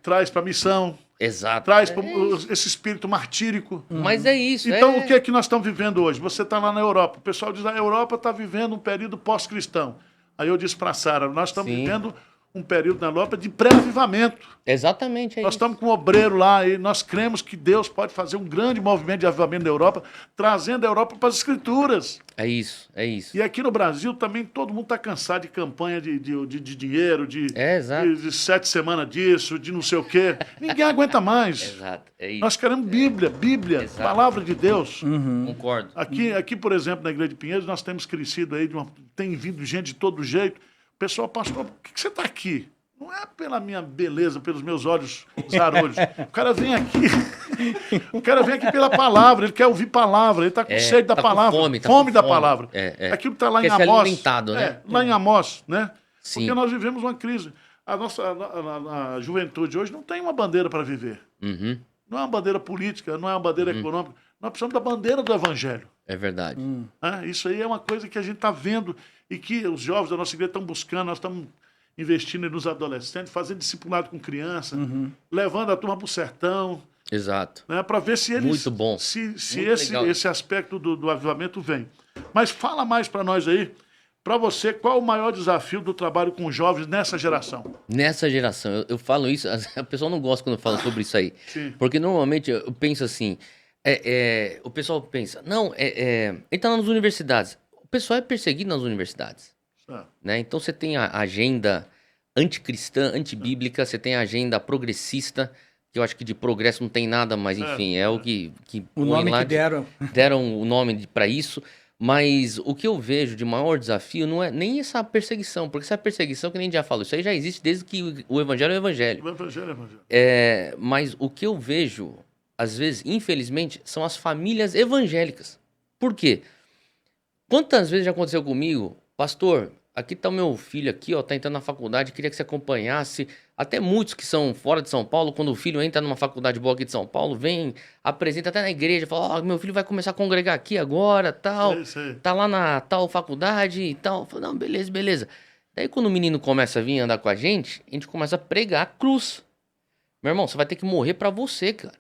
traz para a missão, exato. traz para esse espírito martírico. Mas é isso, Então, o que é que nós estamos vivendo hoje? Você está lá na Europa. O pessoal diz que a Europa está vivendo um período pós-cristão. Aí eu disse para a Sara, nós estamos Sim. vivendo um período na Europa de pré-avivamento. Exatamente, é Nós isso. estamos com um obreiro lá e nós cremos que Deus pode fazer um grande movimento de avivamento da Europa, trazendo a Europa para as Escrituras. É isso, é isso. E aqui no Brasil também todo mundo está cansado de campanha de dinheiro, Exato. de 7 semanas disso, de não sei o quê. Ninguém aguenta mais. Exato, é isso. Nós queremos Bíblia, Exato. palavra de Deus. Concordo. Aqui, por exemplo, na Igreja de Pinheiros, nós temos crescido aí, tem vindo gente de todo jeito. O pessoal, pastor, por que você está aqui? Não é pela minha beleza, pelos meus olhos zarolhos. O cara vem aqui. O cara vem aqui pela palavra, ele quer ouvir palavra, ele está com sede da tá com palavra, fome, tá fome com da fome. palavra. Aquilo está lá Quer em ser Amós. alimentado, né? Lá em Amós, né? Sim. Porque nós vivemos uma crise. A juventude hoje não tem uma bandeira para viver. Uhum, Não é uma bandeira política, não é uma bandeira econômica. Nós precisamos da bandeira do Evangelho. é verdade. Isso aí é uma coisa que a gente está vendo e que os jovens da nossa igreja estão buscando, nós estamos investindo nos adolescentes, fazendo discipulado com criança, levando a turma para o sertão, Exato. né, para ver se eles... Muito bom. Se Muito legal. esse aspecto do avivamento vem. Mas fala mais para nós aí, para você, qual o maior desafio do trabalho com jovens nessa geração? Nessa geração, eu falo isso, a pessoa não gosta quando eu falo sobre isso aí. Sim. Porque normalmente eu penso assim, o pessoal pensa, não, ele está nas universidades. O pessoal é perseguido nas universidades. Né? Então você tem a agenda anticristã, antibíblica, você tem a agenda progressista, que eu acho que de progresso não tem nada, mas enfim, é o que O põe nome lá que deram. deram o nome para isso. Mas o que eu vejo de maior desafio não é nem essa perseguição, porque essa perseguição, que nem já falo, isso aí já existe desde que o evangelho é o evangelho. O Evangelho, Evangelho. Mas o que eu vejo, às vezes, infelizmente, são as famílias evangélicas. Por quê? Quantas vezes já aconteceu comigo, pastor, aqui tá o meu filho aqui, ó, tá entrando na faculdade, queria que você acompanhasse. Até muitos que são fora de São Paulo, quando o filho entra numa faculdade boa aqui de São Paulo, vem, apresenta até na igreja, fala, ó, meu filho vai começar a congregar aqui agora, tal, Sei. tá lá na tal faculdade e tal. Eu falo, não, beleza, beleza. Daí quando o menino começa a vir andar com a gente começa a pregar a cruz. Meu irmão, você vai ter que morrer pra você, cara.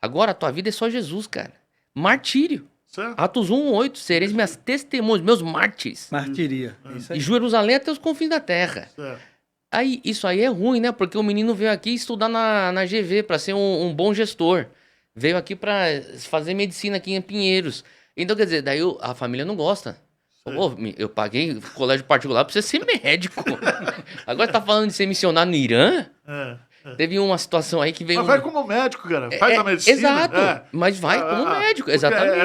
Agora a tua vida é só Jesus, cara. Martírio. Certo? Atos 1:8, sereis minhas testemunhas, meus mártires. Martiria. Isso E aí. Jerusalém até os confins da terra. Certo. Aí, isso aí é ruim, né? Porque o menino veio aqui estudar na GV para ser um bom gestor. Veio aqui para fazer medicina aqui em Pinheiros. Então, quer dizer, daí a família não gosta. Pô, eu paguei colégio particular para você ser médico. Agora tá falando de ser missionário no Irã? Teve uma situação aí que veio... Mas vai como médico, cara. Faz a medicina. Exato. Mas vai como médico, Porque exatamente.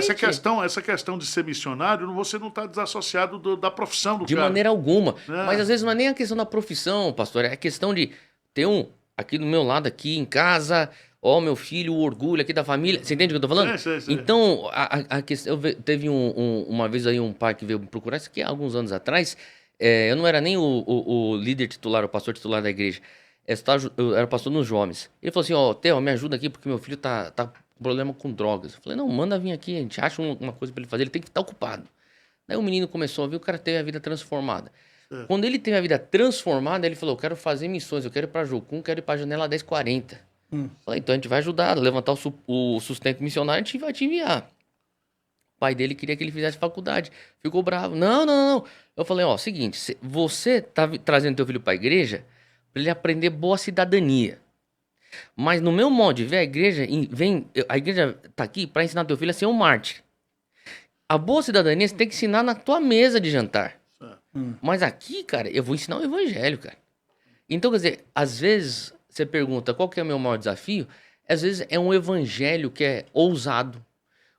Essa questão de ser missionário, você não está desassociado da profissão do De cara. maneira alguma. É. Mas às vezes não é nem a questão da profissão, pastor. É a questão de ter aqui do meu lado, aqui em casa, ó, meu filho, o orgulho aqui da família. Você entende o que eu tô falando? Sei. Então, a questão... Teve uma vez aí um pai que veio me procurar, isso aqui há alguns anos atrás. Eu não era nem o líder titular, o pastor titular da igreja. Eu era pastor nos jovens. Ele falou assim, ó, Theo, me ajuda aqui porque meu filho tá com problema com drogas. Eu falei, não, manda vir aqui, a gente acha uma coisa pra ele fazer, ele tem que estar ocupado. Daí o menino começou a ver, o cara teve a vida transformada. Quando ele teve a vida transformada, ele falou, eu quero fazer missões, eu quero ir pra Jocum, quero ir pra Janela 1040. Falei, então a gente vai ajudar, levantar o sustento missionário, a gente vai te enviar. O pai dele queria que ele fizesse faculdade. Ficou bravo. Não. Eu falei, ó, seguinte, você tá trazendo teu filho pra igreja pra ele aprender boa cidadania. Mas no meu modo de ver, a igreja tá aqui para ensinar teu filho a ser um mártir. A boa cidadania você tem que ensinar na tua mesa de jantar. Mas aqui, cara, eu vou ensinar o evangelho, cara. Então, quer dizer, às vezes você pergunta qual que é o meu maior desafio, às vezes é um evangelho que é ousado,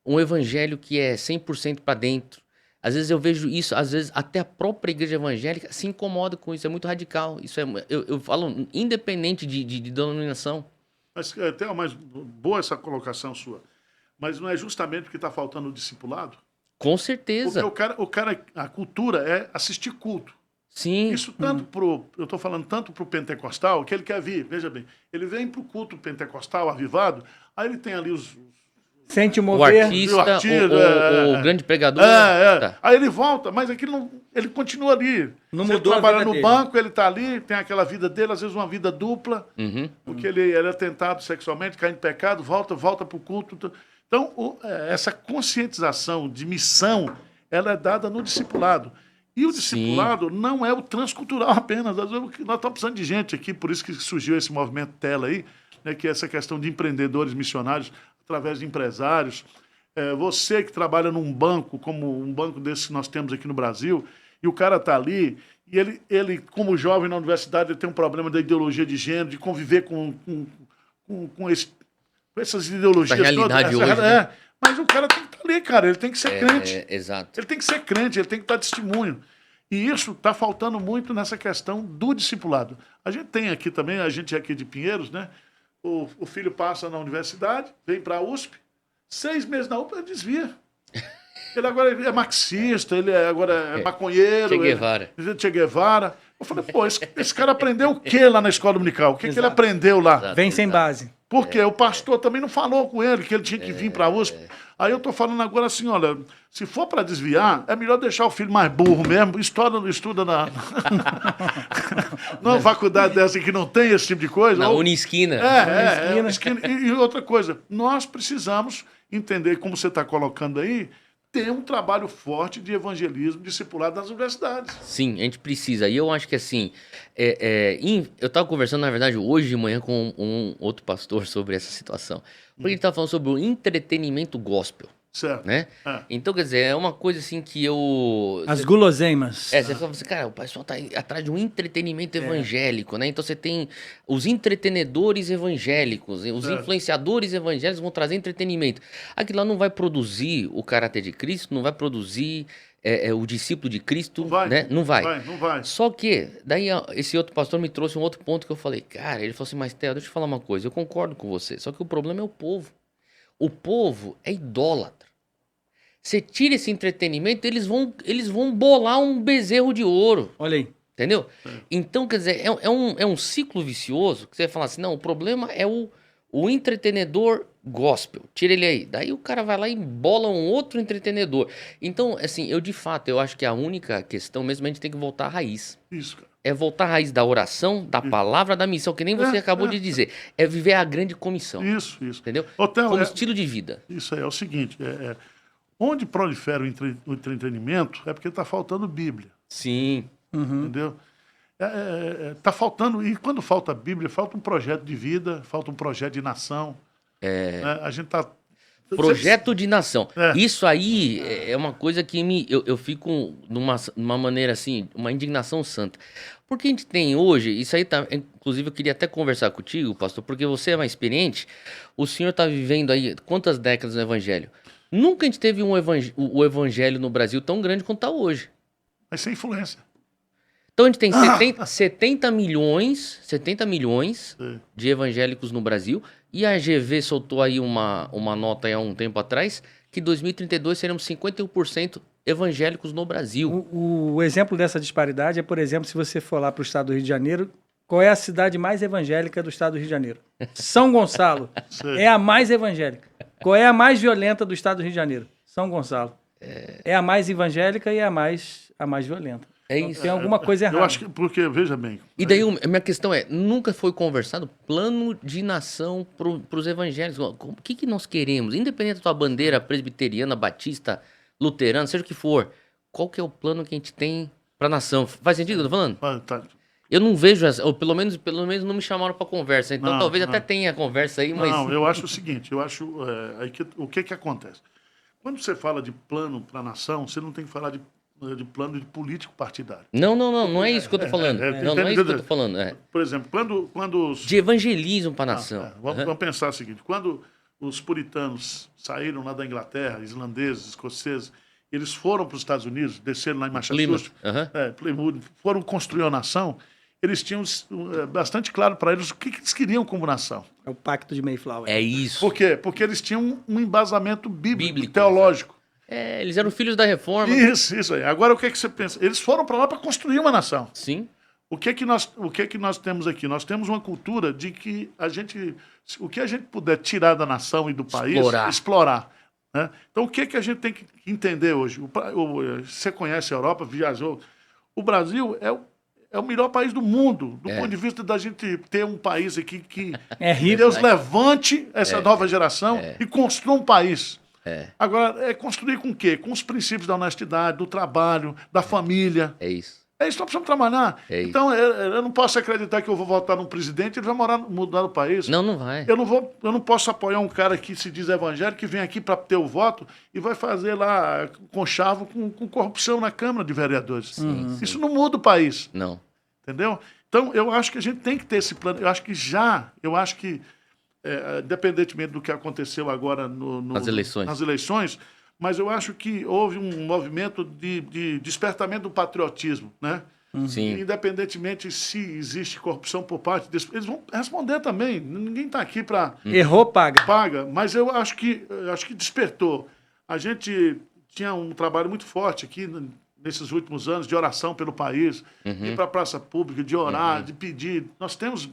um evangelho que é 100% para dentro. Às vezes eu vejo isso, às vezes até a própria igreja evangélica se incomoda com isso, é muito radical. Isso é, eu falo, independente de denominação. Mas é até mais boa essa colocação sua. Mas não é justamente porque está faltando o discipulado? Com certeza. Porque a cultura é assistir culto. Sim. Isso eu estou falando tanto pro pentecostal, que ele quer vir, veja bem, ele vem pro culto pentecostal avivado, aí ele tem ali Sente o O mover. artista, o grande pregador. Tá. Aí ele volta, mas aquilo ele continua ali. Não Você mudou a trabalha vida no dele. banco, ele está ali, tem aquela vida dele, às vezes uma vida dupla, porque ele é tentado sexualmente, cai em pecado, volta para o culto. Então, essa conscientização de missão, ela é dada no discipulado. E o discipulado não é o transcultural apenas. Às vezes, nós estamos precisando de gente aqui, por isso que surgiu esse movimento Tela aí, né, que é essa questão de empreendedores missionários através de empresários. Você que trabalha num banco, como um banco desse que nós temos aqui no Brasil, e o cara está ali, e ele, como jovem na universidade, ele tem um problema da ideologia de gênero, de conviver com essas ideologias. Essa realidade todas. hoje, né? Mas o cara tem que estar ali, cara, ele tem que ser crente. Exato. Ele tem que ser crente, ele tem que estar testemunho. E isso está faltando muito nessa questão do discipulado. A gente tem aqui também, a gente é aqui de Pinheiros, né? O filho passa na universidade, vem para a USP, 6 meses na USP, ele desvia. Ele agora é marxista, ele agora é maconheiro. Che Guevara. Che Guevara. Eu falei, pô, esse cara aprendeu o que lá na escola dominical? O que ele aprendeu lá? Exato. Vem sem base. Porque o pastor também não falou com ele que ele tinha que vir para a USP. Aí eu estou falando agora assim, olha, se for para desviar, é melhor deixar o filho mais burro mesmo, estuda numa faculdade dessa que não tem esse tipo de coisa. Na ou... Unisquina. Unisquina. E outra coisa, nós precisamos entender, como você está colocando aí, ter um trabalho forte de evangelismo discipulado nas universidades. Sim, a gente precisa. E eu acho que assim, eu estava conversando, na verdade, hoje de manhã com um outro pastor sobre essa situação. Porque ele estava falando sobre o entretenimento gospel, Certo. né? Então, quer dizer, é uma coisa assim que eu... As guloseimas. você fala assim, cara, o pessoal tá atrás de um entretenimento evangélico, né? Então você tem os entretenedores evangélicos, os influenciadores evangélicos vão trazer entretenimento. Aquilo lá não vai produzir o caráter de Cristo, não vai produzir o discípulo de Cristo, Não vai, né? Não vai. Não vai. Só que, daí esse outro pastor me trouxe um outro ponto que eu falei, cara, ele falou assim, mas Theo, deixa eu falar uma coisa, eu concordo com você, só que o problema é o povo. O povo é idólatra. Você tira esse entretenimento, eles vão bolar um bezerro de ouro. Olha aí. Entendeu? Então, quer dizer, é um ciclo vicioso que você vai falar assim, não, o problema é o entretenedor gospel. Tira ele aí. Daí o cara vai lá e bola um outro entretenedor. Então, assim, eu acho que a única questão mesmo, a gente tem que voltar à raiz. Isso, cara. É voltar à raiz da oração, da palavra, da missão, que nem você acabou de dizer. É viver a grande comissão. Isso. Entendeu? Ô, Theo, Como estilo de vida. Isso aí é o seguinte, onde prolifera o entretenimento é porque está faltando Bíblia, Sim. entendeu? Está faltando, e quando falta Bíblia, falta um projeto de vida, falta um projeto de nação. Né? A gente está... Projeto de nação. Isso aí é uma coisa que eu fico numa maneira assim, uma indignação santa. Porque a gente tem hoje, isso aí tá, inclusive eu queria até conversar contigo, pastor, porque você é mais experiente, o senhor está vivendo aí quantas décadas no evangelho? Nunca a gente teve o evangelho no Brasil tão grande quanto está hoje. Mas sem influência. Então a gente tem 70 milhões de evangélicos no Brasil, e a GV soltou aí uma nota aí há um tempo atrás, que em 2032 seremos 51% evangélicos no Brasil. O exemplo dessa disparidade é, por exemplo, se você for lá para o estado do Rio de Janeiro, qual é a cidade mais evangélica do estado do Rio de Janeiro? São Gonçalo. É a mais evangélica. Qual é a mais violenta do estado do Rio de Janeiro? São Gonçalo. É a mais evangélica e a mais violenta. É isso. Tem alguma coisa errada. Eu acho que, porque, veja bem... E daí a minha questão é, nunca foi conversado plano de nação para os evangélicos. O que nós queremos? Independente da tua bandeira presbiteriana, batista, luterana, seja o que for, qual que é o plano que a gente tem para a nação? Faz sentido o que eu tô falando? Tá. Eu não vejo, ou pelo menos não me chamaram para conversa. Então Não, talvez não. até tenha conversa aí, mas Não, eu acho o seguinte, o que acontece? Quando você fala de plano para a nação, você não tem que falar de plano de político partidário. não é isso que eu tô falando. Não é isso que eu tô falando. Por exemplo, quando os... De evangelismo para a Ah, nação. vamos pensar o seguinte, quando os puritanos saíram lá da Inglaterra, islandeses, escoceses, eles foram para os Estados Unidos, desceram lá em Massachusetts, Plymouth, foram construir a nação, eles tinham bastante claro para eles o que eles queriam como nação. É o Pacto de Mayflower. É isso. Por quê? Porque eles tinham um embasamento bíblico Teológico. teológico. Eles eram filhos da reforma. Isso aí. Agora, o que você pensa? Eles foram para lá para construir uma nação. Sim. O que nós temos aqui? Nós temos uma cultura de que o que a gente puder tirar da nação e do país, explorar. Né? Então, o que a gente tem que entender hoje? Você conhece a Europa, viajou. O Brasil é o melhor país do mundo, do ponto de vista da gente ter um país aqui que rico, Deus levante essa nova geração e construa um país. Agora, construir com o quê? Com os princípios da honestidade, do trabalho, da família. É isso. É isso que nós precisamos trabalhar. Então, eu não posso acreditar que eu vou votar num presidente e ele vai mudar o país. Não vai. Eu não posso apoiar um cara que se diz evangélico, que vem aqui para ter o voto e vai fazer lá conchavo com corrupção na Câmara de Vereadores. Isso não muda o país. Não. Entendeu? Então, eu acho que a gente tem que ter esse plano. Eu acho que independentemente do que aconteceu agora nas eleições, mas eu acho que houve um movimento de despertamento do patriotismo, né? Sim. Independentemente se existe corrupção por parte deles, eles vão responder também. Ninguém está aqui para... Errou, paga. Paga, mas eu acho que despertou. A gente tinha um trabalho muito forte aqui nesses últimos anos de oração pelo país, de ir para a praça pública, de orar, de pedir. Nós temos...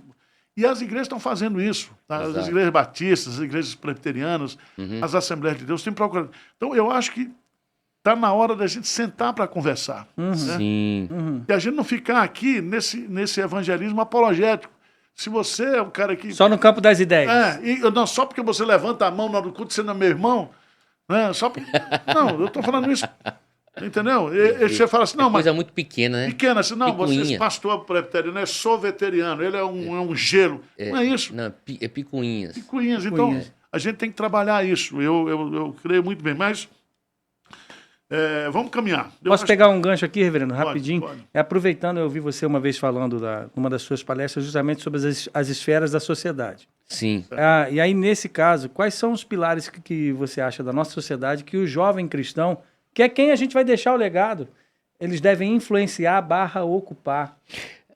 E as igrejas estão fazendo isso. Tá? As igrejas batistas, as igrejas presbiterianas, as Assembleias de Deus têm procurado. Então, eu acho que está na hora da gente sentar para conversar. Né? Sim. E a gente não ficar aqui nesse evangelismo apologético. Se você é um cara que... Só no campo das ideias. Não, só porque você levanta a mão na hora do culto, você não é meu irmão. Né? Não, eu estou falando isso... Entendeu? Você fala assim, não, coisa muito pequena, né? Pequena, assim, não, você é pastor presbiteriano, é soveteriano, ele é um gelo. Não é isso. Não, é picuinhas. Picuinhas. Então, a gente tem que trabalhar isso. Eu creio muito bem, mas vamos caminhar. Posso pegar um gancho aqui, reverendo, rapidinho? Pode. Aproveitando, eu ouvi você uma vez falando numa das suas palestras justamente sobre as esferas da sociedade. Sim. E aí, nesse caso, quais são os pilares que você acha da nossa sociedade que o jovem cristão, que é quem a gente vai deixar o legado, eles devem influenciar / ocupar?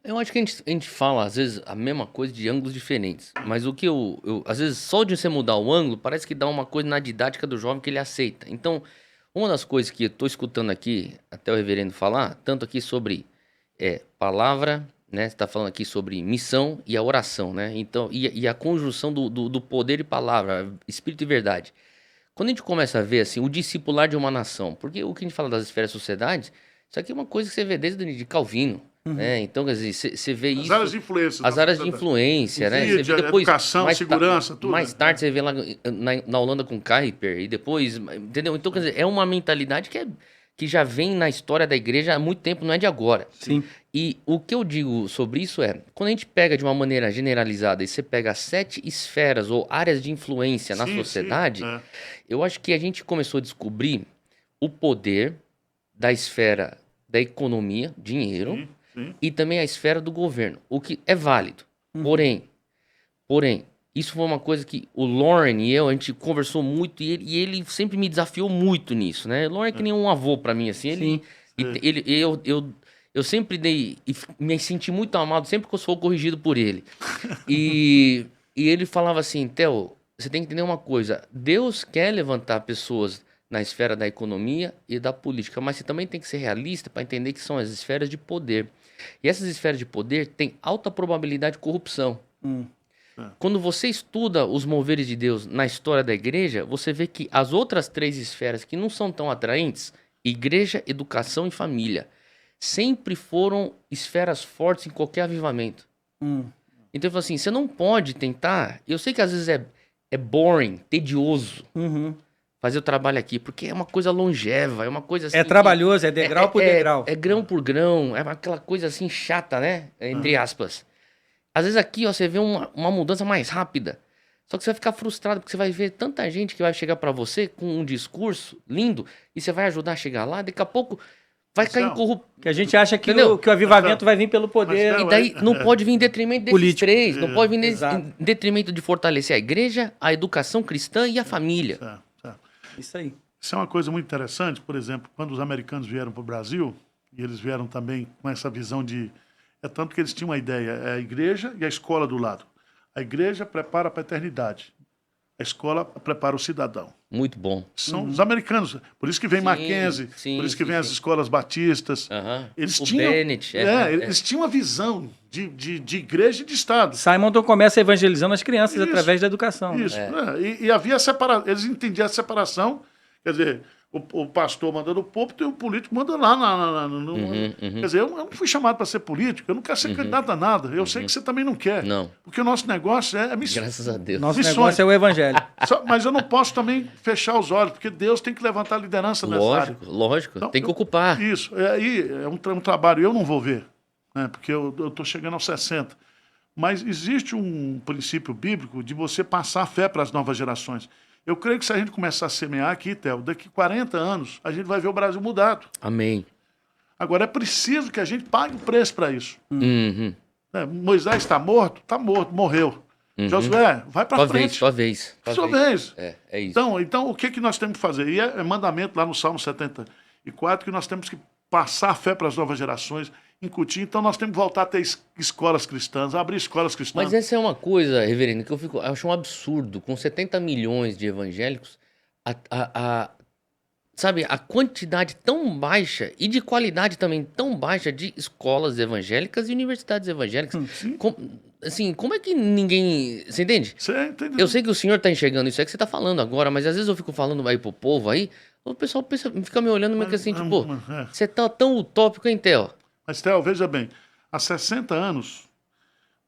Eu acho que a gente fala, às vezes, a mesma coisa de ângulos diferentes. Mas o que às vezes, só de você mudar o ângulo, parece que dá uma coisa na didática do jovem que ele aceita. Então, uma das coisas que eu estou escutando aqui, até o reverendo falar, tanto aqui sobre palavra, né? Você está falando aqui sobre missão e a oração, né? Então, e a conjunção do poder e palavra, espírito e verdade. Quando a gente começa a ver assim, o discipular de uma nação, porque o que a gente fala das esferas da sociedade, isso aqui é uma coisa que você vê desde de Calvino, né? Então, quer dizer, você vê isso... As áreas de influência. né? Mídia, você vê depois, educação, segurança, tudo. Mais tarde você vê lá na Holanda com Kuyper, e depois, entendeu? Então, quer dizer, é uma mentalidade que já vem na história da igreja há muito tempo, não é de agora. Sim. E o que eu digo sobre isso quando a gente pega de uma maneira generalizada e você pega 7 esferas ou áreas de influência na sociedade, eu acho que a gente começou a descobrir o poder da esfera da economia, dinheiro, e também a esfera do governo, o que é válido. Porém, isso foi uma coisa que o Lauren e a gente conversou muito e ele sempre me desafiou muito nisso, né? O Lauren é que nem um avô para mim, assim. Eu sempre me senti muito amado sempre que eu sou corrigido por ele. E ele falava assim, Theo, você tem que entender uma coisa, Deus quer levantar pessoas na esfera da economia e da política, mas você também tem que ser realista para entender que são as esferas de poder. E essas esferas de poder têm alta probabilidade de corrupção. Quando você estuda os moveres de Deus na história da igreja, você vê que as outras 3 esferas que não são tão atraentes, igreja, educação e família, sempre foram esferas fortes em qualquer avivamento. Então, eu falo assim, você não pode tentar... Eu sei que às vezes é boring, tedioso, fazer o trabalho aqui, porque é uma coisa longeva, é uma coisa assim... É trabalhoso, é degrau por degrau. É grão por grão, é aquela coisa assim chata, né? Entre aspas. Às vezes aqui, ó, você vê uma mudança mais rápida. Só que você vai ficar frustrado, porque você vai ver tanta gente que vai chegar pra você com um discurso lindo, e você vai ajudar a chegar lá, daqui a pouco vai cair em corrupção. Que a gente acha que Entendeu? que o avivamento vai vir pelo poder. Mas, E daí não pode vir em detrimento desses Político. três, não pode vir Exato. em detrimento de fortalecer a igreja, a educação cristã e a família. Isso aí. Isso é uma coisa muito interessante, por exemplo, quando os americanos vieram para o Brasil, e eles vieram também com essa visão de... É tanto que eles tinham uma ideia, é a igreja e a escola do lado. A igreja prepara para a eternidade. A escola prepara o cidadão. Muito bom. São os americanos. Por isso que vem Sim, Mackenzie, sim, por isso que sim, vem as sim. escolas batistas. Aham. Eles O tinham, Bennett, eles tinham uma visão de igreja e de Estado. Simonton começa evangelizando as crianças Isso, através da educação. Isso. E havia separação. Eles entendiam a separação. Quer dizer, o pastor manda no púlpito e o político manda lá. Quer dizer, eu não fui chamado para ser político, eu não quero ser candidato a nada. Eu sei que você também não quer. Não. Porque o nosso negócio é missão. Graças a Deus. Nosso Missões. negócio é o evangelho. Mas eu não posso também fechar os olhos, porque Deus tem que levantar a liderança nessa área. Lógico. Então, Tem que ocupar. Isso. Aí é um trabalho, eu não vou ver, né, porque eu estou chegando aos 60. Mas existe um princípio bíblico de você passar a fé para as novas gerações. Eu creio que se a gente começar a semear aqui, Theo, daqui 40 anos, a gente vai ver o Brasil mudado. Amém. Agora, é preciso que a gente pague o preço para isso. Uhum. Né? Moisés está morto, morreu. Josué, vai para frente. Sua vez. Sua vez. É isso. Então, o que nós temos que fazer? E é mandamento lá no Salmo 74 que nós temos que passar a fé para as novas gerações, incutir. Então, nós temos que voltar a ter escolas cristãs, abrir escolas cristãs. Mas essa é uma coisa, reverendo, que eu acho um absurdo. Com 70 milhões de evangélicos, sabe, a quantidade tão baixa e de qualidade também tão baixa de escolas evangélicas e universidades evangélicas. Como é que ninguém... Você entende? Você entendeu? Eu sei que o senhor tá enxergando isso aí que você tá falando agora, mas às vezes eu fico falando aí pro povo aí, o pessoal fica me olhando meio que assim, tipo, você tá tão utópico, hein, Theo? Mas, Theo, veja bem, há 60 anos,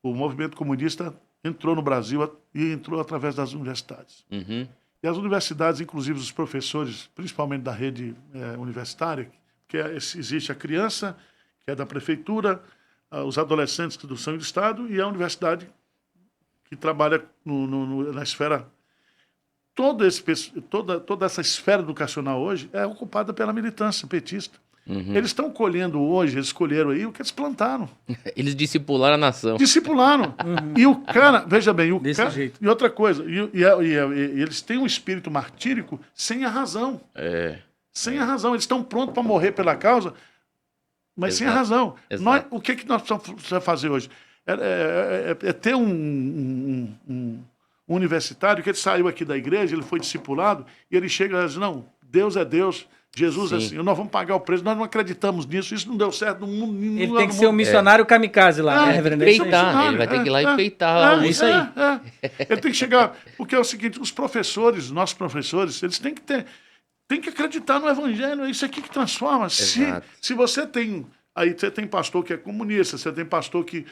o movimento comunista entrou no Brasil e entrou através das universidades. Uhum. E as universidades, inclusive os professores, principalmente da rede universitária, que existe a criança, que é da prefeitura, os adolescentes que são do Estado, e a universidade que trabalha na esfera... Toda essa esfera educacional hoje é ocupada pela militância petista. Uhum. Eles estão colhendo hoje, eles escolheram aí o que eles plantaram. Eles discipularam a nação. Discipularam. E o cara, veja bem, Desse jeito. E outra coisa, e eles têm um espírito martírico sem a razão. Sem a razão. Eles estão prontos para morrer pela causa, mas sem a razão. O que nós precisamos fazer hoje? É ter um universitário que ele saiu aqui da igreja, ele foi discipulado, e ele chega e diz, não, Deus é Deus, Jesus é assim, nós vamos pagar o preço, nós não acreditamos nisso, isso não deu certo no mundo. Ele tem que ser um missionário kamikaze lá, né, reverendo? Peitar, ele vai ter que ir lá e peitar. Isso aí. Ele tem que chegar, porque é o seguinte, os professores, nossos professores, eles têm que acreditar no evangelho, é isso aqui que transforma. Se você tem, aí você tem pastor que é comunista, você tem pastor que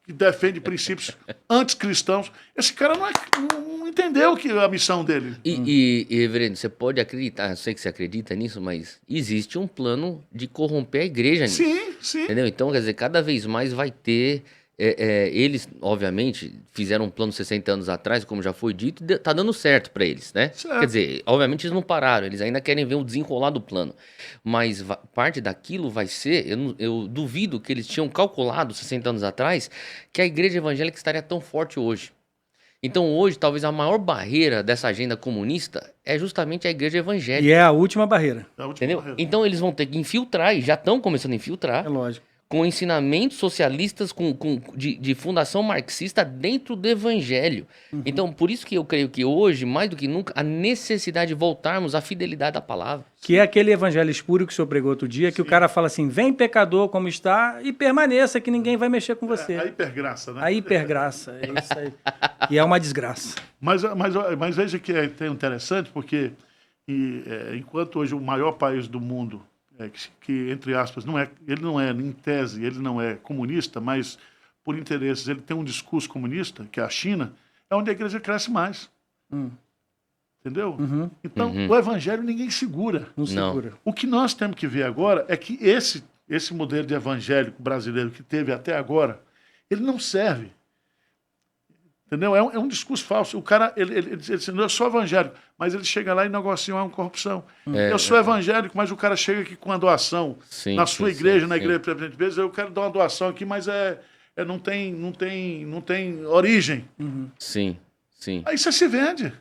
defende princípios anticristãos. Esse cara não entendeu a missão dele. E, reverendo, você pode acreditar, eu sei que você acredita nisso, mas existe um plano de corromper a igreja nisso. Sim. Entendeu? Então, quer dizer, cada vez mais vai ter... eles, obviamente, fizeram um plano 60 anos atrás, como já foi dito, e tá dando certo para eles, né? Certo. Quer dizer, obviamente eles não pararam, eles ainda querem ver o desenrolar do plano. Mas parte daquilo vai ser, eu duvido que eles tinham calculado 60 anos atrás que a igreja evangélica estaria tão forte hoje. Então hoje, talvez a maior barreira dessa agenda comunista é justamente a igreja evangélica. E é a última barreira. Entendeu? Então eles vão ter que infiltrar, e já estão começando a infiltrar, É lógico. com ensinamentos socialistas de fundação marxista dentro do evangelho. Então, por isso que eu creio que hoje, mais do que nunca, a necessidade de voltarmos à fidelidade à palavra. Que é aquele evangelho espúrio que o senhor pregou outro dia, que o cara fala assim, vem pecador como está e permaneça, que ninguém vai mexer com você. A hipergraça, né? A hipergraça, é isso aí. E é uma desgraça. Mas veja que é interessante, porque enquanto hoje o maior país do mundo, que entre aspas, ele não é, em tese, ele não é comunista, mas por interesses ele tem um discurso comunista, que é a China, é onde a igreja cresce mais. Entendeu? Uhum. Então, o evangelho ninguém segura. Não Não. segura. O que nós temos que ver agora é que esse modelo de evangélico brasileiro que teve até agora, ele não serve. Entendeu? É um discurso falso. O cara, ele diz, eu sou evangélico, mas ele chega lá e negocia uma corrupção. Eu sou evangélico, mas o cara chega aqui com uma doação Sim, na sim, sua sim, igreja, na sim. igreja Presidente Bezos, eu quero dar uma doação aqui, mas não tem origem. Sim, sim. Aí você se vende.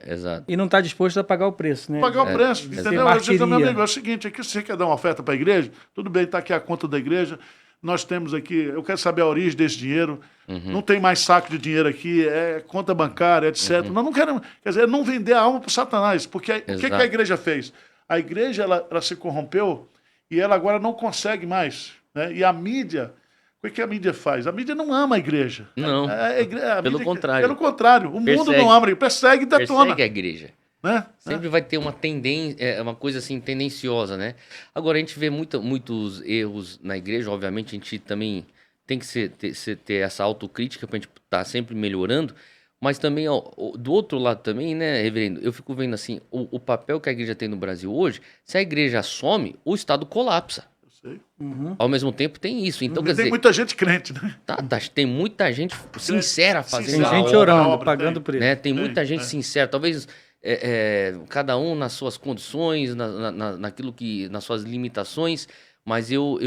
Exato. E não está disposto a pagar o preço, né? Pagar o preço, Você entendeu? Eu digo, meu martiria. amigo, é o seguinte, aqui se você quer dar uma oferta para a igreja, tudo bem, está aqui a conta da igreja, nós temos aqui, eu quero saber a origem desse dinheiro, não tem mais saco de dinheiro aqui, é conta bancária, etc. Nós não queremos, quer dizer, não vender a alma para o Satanás, porque o que a igreja fez? A igreja, ela se corrompeu e ela agora não consegue mais, né? E a mídia, o que a mídia faz? A mídia não ama a igreja. Não. A Pelo mídia- contrário. Pelo contrário, o mundo Persegue. não ama, persegue e detona. Persegue a igreja. Né? Sempre vai ter uma tendência, uma coisa assim tendenciosa, né? Agora a gente vê muitos erros na igreja, obviamente a gente também tem que ter essa autocrítica pra gente estar sempre melhorando, mas também, ó, do outro lado também, né, reverendo, eu fico vendo assim, o papel que a igreja tem no Brasil hoje, se a igreja some, o Estado colapsa. Sei. Ao mesmo tempo tem isso, então quer Tem dizer, muita gente crente, né? tem muita gente sincera fazendo Tem a gente obra, orando, obra, pagando tem. preço. né? Tem muita Tem, gente sincera, talvez cada um nas suas condições, naquilo que, nas suas limitações, mas eu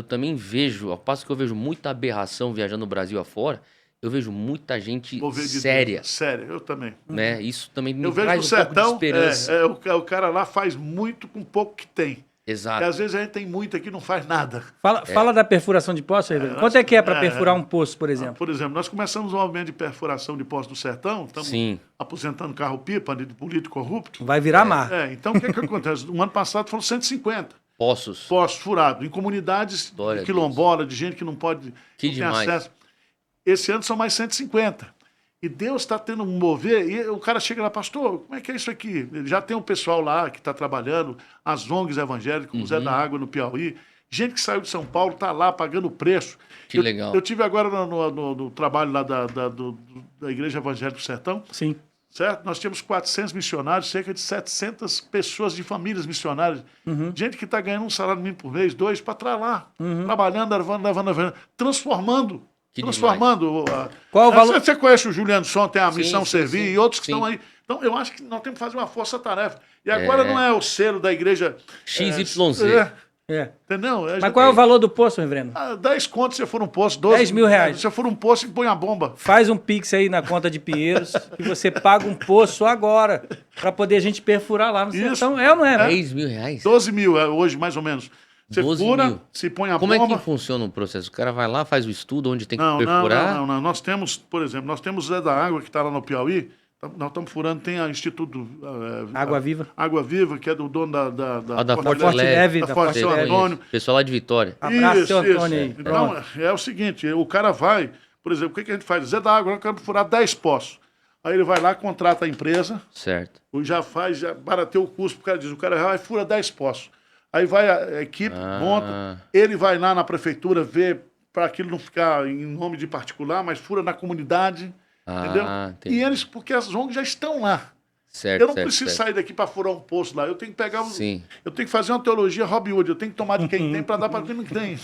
também vejo, ao passo que eu vejo muita aberração viajando no Brasil afora, eu vejo muita gente Mover de séria, Deus. Séria, eu também. né? Isso também me Eu vejo no traz um pouco de sertão, esperança. o cara lá faz muito com pouco que tem. E Exato. às vezes a gente tem muito aqui e não faz nada. Fala da perfuração de poço, Reverendo. Quanto é que é para perfurar um poço, por exemplo? Por exemplo, nós começamos um movimento de perfuração de poços do sertão, estamos Sim. aposentando carro-pipa de político corrupto. Vai virar mar. Então o que acontece? No ano passado foram 150 Poços. poços furados, em comunidades Glória a de quilombola, de gente que não pode Que não tem demais. acesso. Esse ano são mais 150. E Deus está tendo um mover, e o cara chega lá, pastor, como é que é isso aqui? Ele já tem um pessoal lá que está trabalhando, as ONGs evangélicas, como o Zé da Água no Piauí, gente que saiu de São Paulo está lá pagando preço. Que legal. Eu tive agora no trabalho lá da Igreja Evangélica do Sertão, Sim. certo? Nós tínhamos 400 missionários, cerca de 700 pessoas de famílias missionárias. Gente que está ganhando um salário mínimo por mês, 2, para estar lá, trabalhando, levando, transformando. Que Transformando. Qual o valor? Você conhece o Juliano Son, tem a Sim, Missão sim, Servir sim. e outros que Sim. estão aí. Então, eu acho que nós temos que fazer uma força-tarefa. E agora não é o selo da igreja. XYZ. Entendeu? Mas qual é o valor do poço, Reverendo? 10 contos se for um poço, 12 10 mil reais. Se for um poço, põe a bomba. Faz um pix aí na conta de Pinheiros e você paga um poço agora para poder a gente perfurar lá no Isso. sertão. É ou não é? 10 mil reais? 12 mil hoje, mais ou menos. Você 12 fura, mil. se põe a Como é bomba. que funciona o processo? O cara vai lá, faz o estudo onde tem que Não. perfurar? Nós temos, por exemplo, nós temos o Zé da Água, que está lá no Piauí. Nós estamos furando, tem a Instituto Água Viva. Água Viva, que é do dono da Da Forte Forte Leve. Leve. da Forte Sei, São conheço. Antônio. Pessoal lá de Vitória. Abraço, seu Antônio aí. Então, Pronto. é o seguinte, o cara vai, por exemplo, o que a gente faz? Zé da Água, eu quero furar 10 poços. Aí ele vai lá, contrata a empresa, Certo. já barateou o custo, o cara diz, o cara vai fura 10 poços. Aí vai a equipe, monta, ele vai lá na prefeitura ver para aquilo não ficar em nome de particular, mas fura na comunidade, entendeu? Entendi. E eles, porque as ONGs já estão lá. Certo, Eu não certo, preciso certo. sair daqui para furar um poço lá. Eu tenho que pegar Sim. eu tenho que fazer uma teologia Robin Hood. Eu tenho que tomar de quem tem para dar para quem não tem.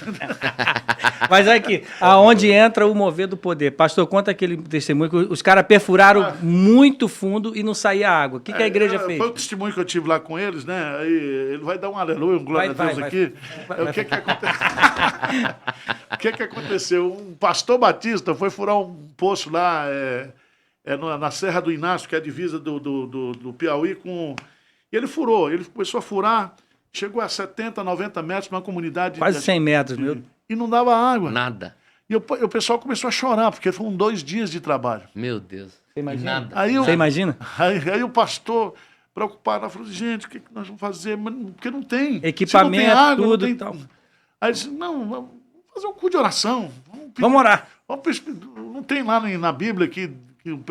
Mas aqui, aonde entra o mover do poder? Pastor, conta aquele testemunho que os caras perfuraram muito fundo e não saía água. O que a igreja fez? Foi o testemunho que eu tive lá com eles, né? Aí ele vai dar um aleluia, um glória Vai, a Deus vai, aqui. vai. O que aconteceu? O que aconteceu? Um pastor batista foi furar um poço lá na Serra do Inácio, que é a divisa do Piauí com... E ele furou, ele começou a furar, chegou a 70, 90 metros numa comunidade... Quase 100 metros, meu. E não dava água. Nada. E o pessoal começou a chorar, porque foram 2 dias de trabalho. Meu Deus. Você imagina? Nada. Aí Você imagina? Aí o pastor, preocupado, falou assim, gente, o que nós vamos fazer? Porque não tem. Equipamento, Se não tem água, tudo não e tem... tal. Aí ele disse, não, vamos fazer um culto de oração. Vamos orar. Não tem lá na Bíblia que o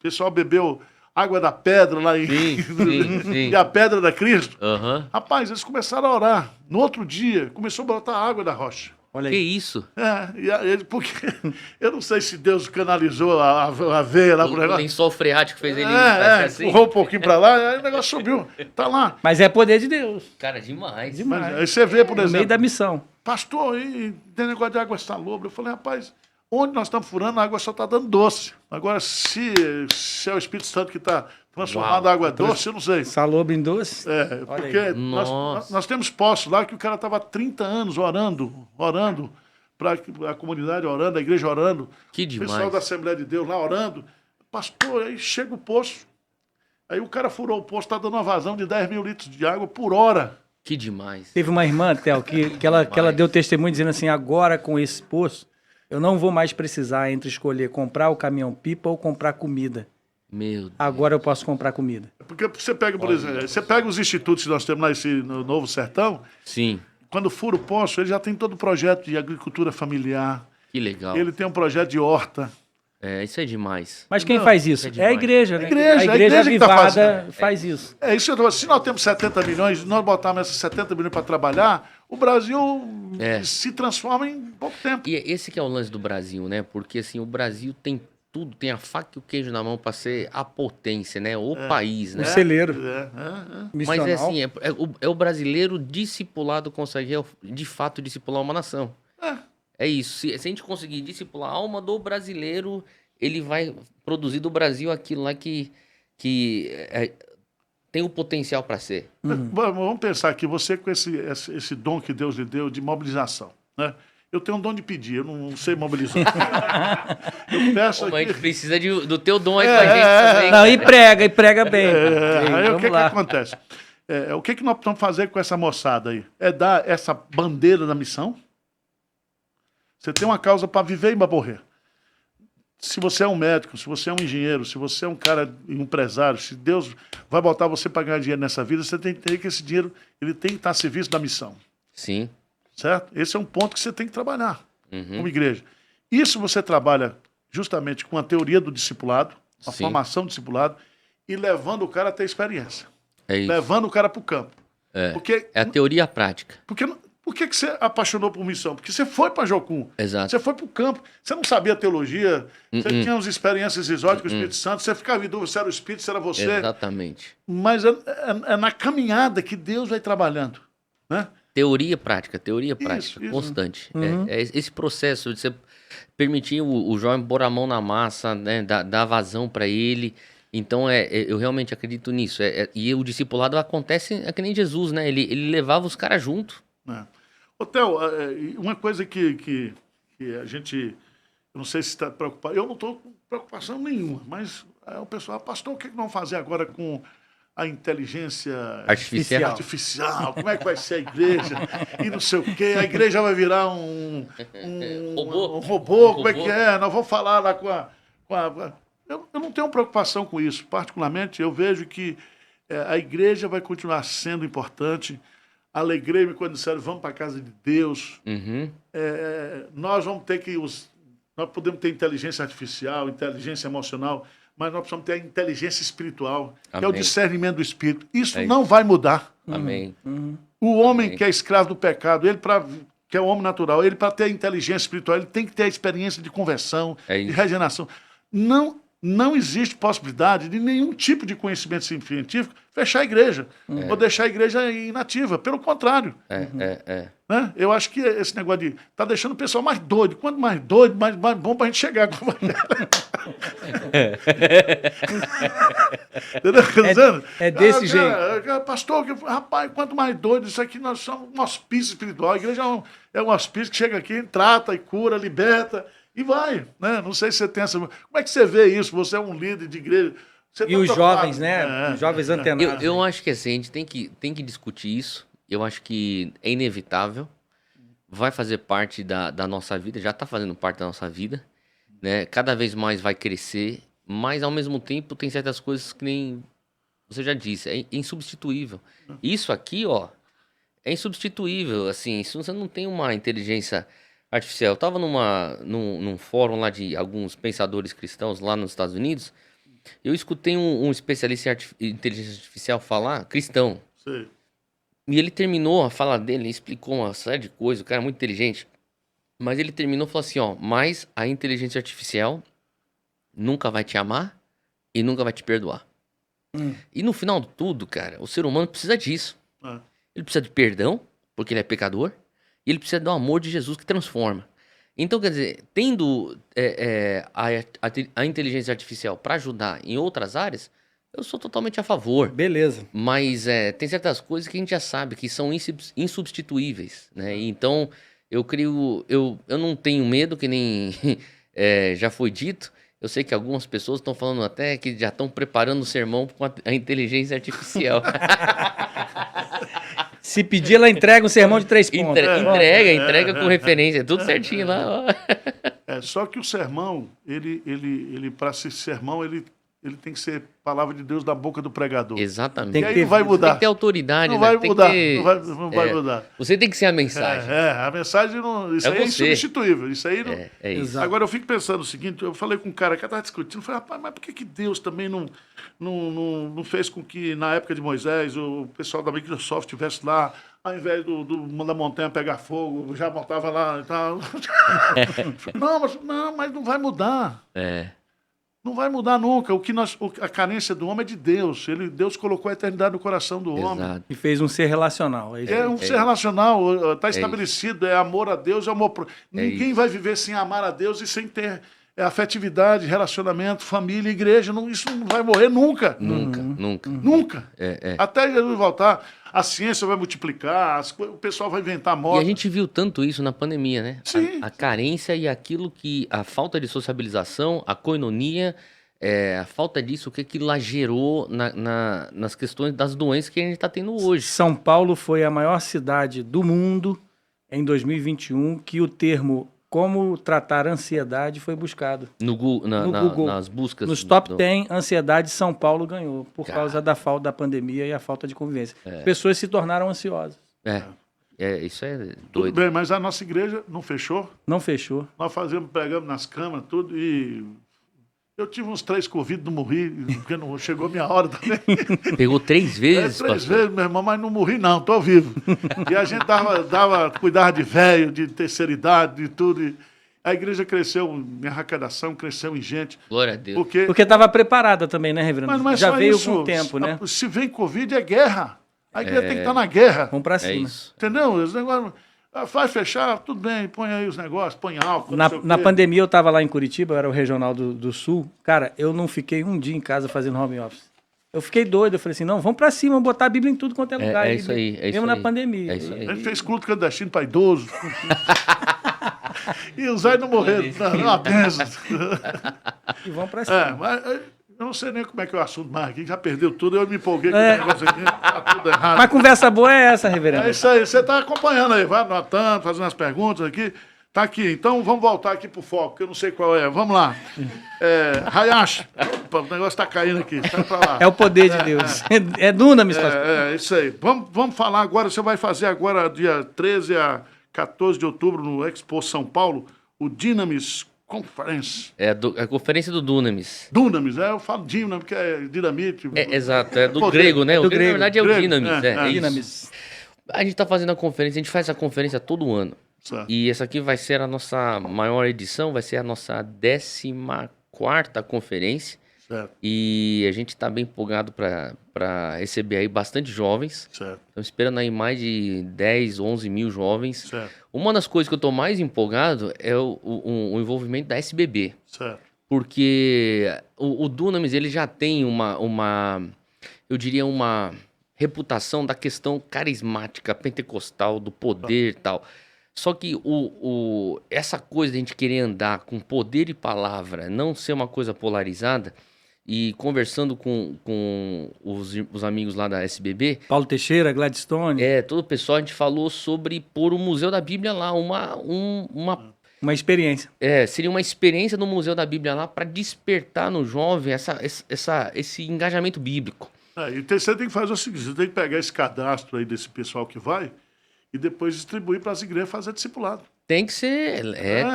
pessoal bebeu água da pedra lá Sim. e a pedra da Cristo. Aham. Rapaz, eles começaram a orar. No outro dia, começou a brotar água da rocha. Olha Que aí. isso? Porque eu não sei se Deus canalizou a veia lá pro O negócio. lençol freático fez ele fazer assim? Empurrou um pouquinho pra lá, aí o negócio subiu. Tá lá. Mas é poder de Deus. Cara, demais. Demais. Mas aí você vê, por No meio da exemplo, missão. pastor, e tem negócio de água salobra. Eu falei, rapaz, onde nós estamos furando, a água só está dando doce. Agora, se é o Espírito Santo que está transformando a água doce, eu não sei. Salobra em doce. Olha Porque aí. nós temos postos lá que o cara estava 30 anos orando, para a comunidade orando, a igreja orando, Que o pessoal demais. da Assembleia de Deus lá orando. Pastor, aí chega o poço, aí o cara furou o poço, está dando uma vazão de 10 mil litros de água por hora. Que demais. Teve uma irmã, Theo, que ela deu testemunho dizendo assim, agora com esse poço, eu não vou mais precisar entre escolher comprar o caminhão-pipa ou comprar comida. Meu Deus. Agora eu posso comprar comida. Porque você pega, por exemplo, você pega os institutos que nós temos lá no Novo Sertão, Sim, quando fura o poço, ele já tem todo o projeto de agricultura familiar, que legal. ele tem um projeto de horta. Isso é demais. Mas quem Não, faz isso? é É a demais. igreja, né? A igreja a igreja que tá avivada fazendo. faz isso. É isso que eu tô falando. Se nós temos 70 milhões, nós botarmos esses 70 milhões para trabalhar, o Brasil se transforma em pouco tempo. E esse que é o lance do Brasil, né? Porque assim, o Brasil tem tudo, tem a faca e o queijo na mão para ser a potência, né? O país, né? Um celeiro Mas missional. é assim, é o brasileiro discipulado consegue, de fato, discipular uma nação. É isso. Se a gente conseguir discipular a alma do brasileiro, ele vai produzir do Brasil aquilo lá que tem o potencial para ser. Vamos pensar aqui, você com esse dom que Deus lhe deu de mobilização, né? Eu tenho um dom de pedir, eu não sei mobilizar. Eu peço Pô, mas a gente aqui. precisa do teu dom aí com a gente também. Não, e prega bem. Aí o Vamos que lá. acontece? O que nós precisamos fazer com essa moçada aí? É dar essa bandeira da missão? Você tem uma causa para viver e para morrer. Se você é um médico, se você é um engenheiro, se você é um cara um empresário, se Deus vai botar você para ganhar dinheiro nessa vida, você tem que entender que esse dinheiro ele tem que estar a serviço da missão. Sim. Certo? Esse é um ponto que você tem que trabalhar como igreja. Isso você trabalha justamente com a teoria do discipulado, a Sim. formação do discipulado, e levando o cara a ter experiência. É isso. Levando o cara para o campo. É. Porque, É a teoria e a prática. por que você apaixonou por missão? Porque você foi para Jocum. Exato. Você foi para o campo. Você não sabia teologia. Você tinha umas experiências exóticas com o Espírito Santo. Você ficava em dúvida se era o Espírito, se era você. Exatamente. Mas é na caminhada que Deus vai trabalhando. Né? Teoria e prática, Isso. constante. É esse processo de você permitir o jovem pôr a mão na massa, né, dar vazão para ele. Então, eu realmente acredito nisso. E o discipulado acontece, é que nem Jesus, né? Ele levava os caras junto. Ô, Theo, uma coisa que a gente, eu não sei se está preocupado, eu não estou com preocupação nenhuma, mas o pessoal, pastor, o que nós vamos fazer agora com a inteligência artificial? Como é que vai ser a igreja? E não sei o quê, a igreja vai virar um robô, como é que é? Nós vamos falar lá com a... Eu não tenho preocupação com isso, particularmente eu vejo que a igreja vai continuar sendo importante. Alegrei-me quando disseram, vamos para a casa de Deus. Nós vamos ter que... Nós podemos ter inteligência artificial, inteligência emocional, mas nós precisamos ter a inteligência espiritual, que é o Amém. discernimento do Espírito. Isso É não vai mudar. Amém. O homem Amém. que é escravo do pecado, que é o homem natural, ele para ter a inteligência espiritual, ele tem que ter a experiência de conversão, É de isso. regeneração. Não existe possibilidade de nenhum tipo de conhecimento científico fechar a igreja, ou deixar a igreja inativa. Pelo contrário. Né? Eu acho que esse negócio de... Tá deixando o pessoal mais doido. Quanto mais doido, mais bom para a gente chegar com o evangelho. Entendeu o que eu tô dizendo? É desse Pastor, rapaz, quanto mais doido, isso aqui nós somos um hospício espiritual. A igreja é um hospício que chega aqui, trata e cura, liberta e vai. Né? Não sei se você tem essa... Como é que você vê isso? Você é um líder de igreja. Você E tá os preocupado? jovens, né? Os jovens antenados. Eu acho que assim, a gente tem que discutir isso. Eu acho que é inevitável. Vai fazer parte da nossa vida, já está fazendo parte da nossa vida. Né? Cada vez mais vai crescer, mas ao mesmo tempo tem certas coisas que nem você já disse, é insubstituível. Isso aqui, ó, é insubstituível. Assim, se você não tem uma inteligência artificial. Eu estava num fórum lá de alguns pensadores cristãos lá nos Estados Unidos. Eu escutei um especialista em inteligência artificial falar, cristão. Sei. E ele terminou a fala dele, explicou uma série de coisas, o cara é muito inteligente. Mas ele terminou e falou assim, ó, mas a inteligência artificial nunca vai te amar e nunca vai te perdoar. E no final de tudo, cara, o ser humano precisa disso. É. Ele precisa de perdão, porque ele é pecador, e ele precisa do amor de Jesus que transforma. Então, quer dizer, tendo a inteligência artificial para ajudar em outras áreas, eu sou totalmente a favor. Beleza. Mas tem certas coisas que a gente já sabe que são insubstituíveis, né? Então, eu creio, eu não tenho medo, que nem já foi dito. Eu sei que algumas pessoas estão falando até que já estão preparando o sermão com a inteligência artificial. Se pedir, ela entrega um sermão de 3 pontos. Entrega com referência, tudo certinho lá. Ó. Só que o sermão, ele para ser sermão, ele tem que ser palavra de Deus da boca do pregador. Exatamente. Tem E que aí ter- não vai mudar. Tem que ter autoridade, Não né? vai Tem mudar. que ter- Não vai mudar. Você tem que ser a mensagem. A mensagem não. Isso É aí é você. insubstituível. Isso aí não. É isso. Exato. Agora eu fico pensando o seguinte, eu falei com um cara que estava discutindo, eu falei, rapaz, mas por que Deus também não fez com que na época de Moisés o pessoal da Microsoft estivesse lá, ao invés da montanha pegar fogo, já botava lá e tal. mas não vai mudar. É. Não vai mudar nunca. A carência do homem é de Deus. Deus colocou a eternidade no coração do homem. Exato. E fez um ser relacional. É isso. É um ser relacional, está isso. estabelecido, é amor a Deus, é amor. Ninguém isso. vai viver sem amar a Deus e sem ter afetividade, relacionamento, família, igreja. Isso não vai morrer nunca. Nunca. Nunca. É. Até Jesus voltar, a ciência vai multiplicar, o pessoal vai inventar E moda. a gente viu tanto isso na pandemia, né? Sim. A carência e aquilo que... A falta de sociabilização, a koinonia, a falta disso, o que aquilo lá gerou nas questões das doenças que a gente está tendo hoje. São Paulo foi a maior cidade do mundo em 2021 que o termo como tratar ansiedade foi buscado. No Google, Google. nas buscas. Nos top 10, ansiedade, São Paulo ganhou, por Cara. causa da falta da pandemia e a falta de convivência. Pessoas se tornaram ansiosas. Isso é Tudo doido. bem, mas a nossa igreja não fechou. Não fechou. Nós pegamos nas camas, tudo, e eu tive uns 3 Covid, não morri, porque não chegou a minha hora também. Pegou 3 vezes, 3 pastor? vezes, meu irmão, mas não morri não, tô vivo. E a gente cuidava de velho, de terceira idade, de tudo. E a igreja cresceu, minha arrecadação cresceu em gente. Glória a Deus. Porque estava preparada também, né, reverendo? Mas não é Já só veio isso. com o tempo, né? Se vem Covid, é guerra. A igreja tem que estar na guerra. Vamos pra É cima. isso. Entendeu? Os negócios, vai fechar, tudo bem, põe aí os negócios, põe álcool. não sei o Na quê. pandemia eu estava lá em Curitiba, eu era o regional do Sul. Cara, eu não fiquei um dia em casa fazendo home office. Eu fiquei doido, eu falei assim, não, vamos pra cima, vamos botar a Bíblia em tudo quanto é lugar. É E isso aí, é isso Mesmo na aí. pandemia. É isso aí. A gente fez culto clandestino para idoso. E os velhos não morreram. Não, uma benção. E vamos pra cima. Mas eu não sei nem como é que é o assunto mais aqui, já perdeu tudo, eu me empolguei com o negócio aqui, tá tudo errado. Mas conversa boa é essa, reverendo. É isso aí, você está acompanhando aí, vai anotando, fazendo as perguntas aqui. Tá aqui, então vamos voltar aqui pro foco, que eu não sei qual é. Vamos lá. Hayashi, opa, o negócio está caindo aqui, sai pra lá. É o poder de Deus. É dunamis, pastor. Isso aí. Vamos falar agora, você vai fazer agora, dia 13 a 14 de outubro, no Expo São Paulo, o Dynamis Conference. É a conferência do Dunamis. Dunamis, eu falo Dynamo, porque é dinamite. Exato, é do Poder. grego, né? O Do grego, na verdade, é o grego. Dynamis. É isso. Dunamis. A gente tá fazendo a conferência, a gente faz essa conferência todo ano. Certo. E essa aqui vai ser a nossa maior edição, vai ser a nossa 14ª conferência. Certo, E a gente está bem empolgado para receber aí bastante jovens. certo, Estamos esperando aí mais de 10, 11 mil jovens. certo, Uma das coisas que eu estou mais empolgado é o envolvimento da SBB. certo. Porque o Dunamis, ele já tem eu diria, uma reputação da questão carismática, pentecostal, do poder e tal. Só que essa coisa de a gente querer andar com poder e palavra, não ser uma coisa polarizada, e conversando com os amigos lá da SBB, Paulo Teixeira, Gladstone. todo o pessoal, a gente falou sobre pôr o Museu da Bíblia lá, Uma experiência. seria uma experiência no Museu da Bíblia lá para despertar no jovem esse engajamento bíblico. E você tem que fazer o seguinte, você tem que pegar esse cadastro aí desse pessoal que vai e depois distribuir para as igrejas fazer discipulado. Tem que ser,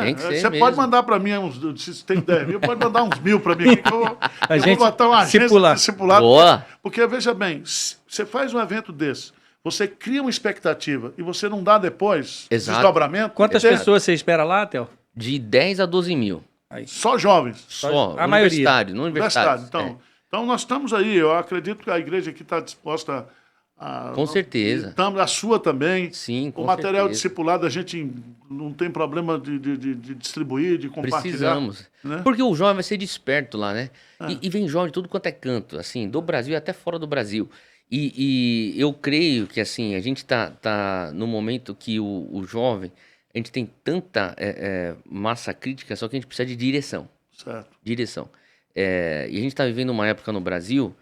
tem que ser Você mesmo. pode mandar para mim, se tem 10 mil, pode mandar uns 1000 para mim aqui, que eu vou gente botar uma agência discipular. de discipulado. Boa. Porque, veja bem, você faz um evento desse, você cria uma expectativa e você não dá depois Exato. desdobramento. Quantas é pessoas você espera lá, Theo? De 10 a 12 mil. Só jovens. Só. A maioria. Universitário, no universitário. Universidade. Então nós estamos aí. Eu acredito que a igreja aqui está disposta a. Com certeza. A sua também. Sim, com O material certeza. discipulado a gente não tem problema de distribuir, de compartilhar. Precisamos. Né? Porque o jovem vai ser desperto lá, né? E vem jovem de tudo quanto é canto, assim, do Brasil e até fora do Brasil. E eu creio que, assim, a gente tá no momento que o jovem, a gente tem tanta massa crítica, só que a gente precisa de direção. Certo. Direção. E a gente está vivendo uma época no Brasil,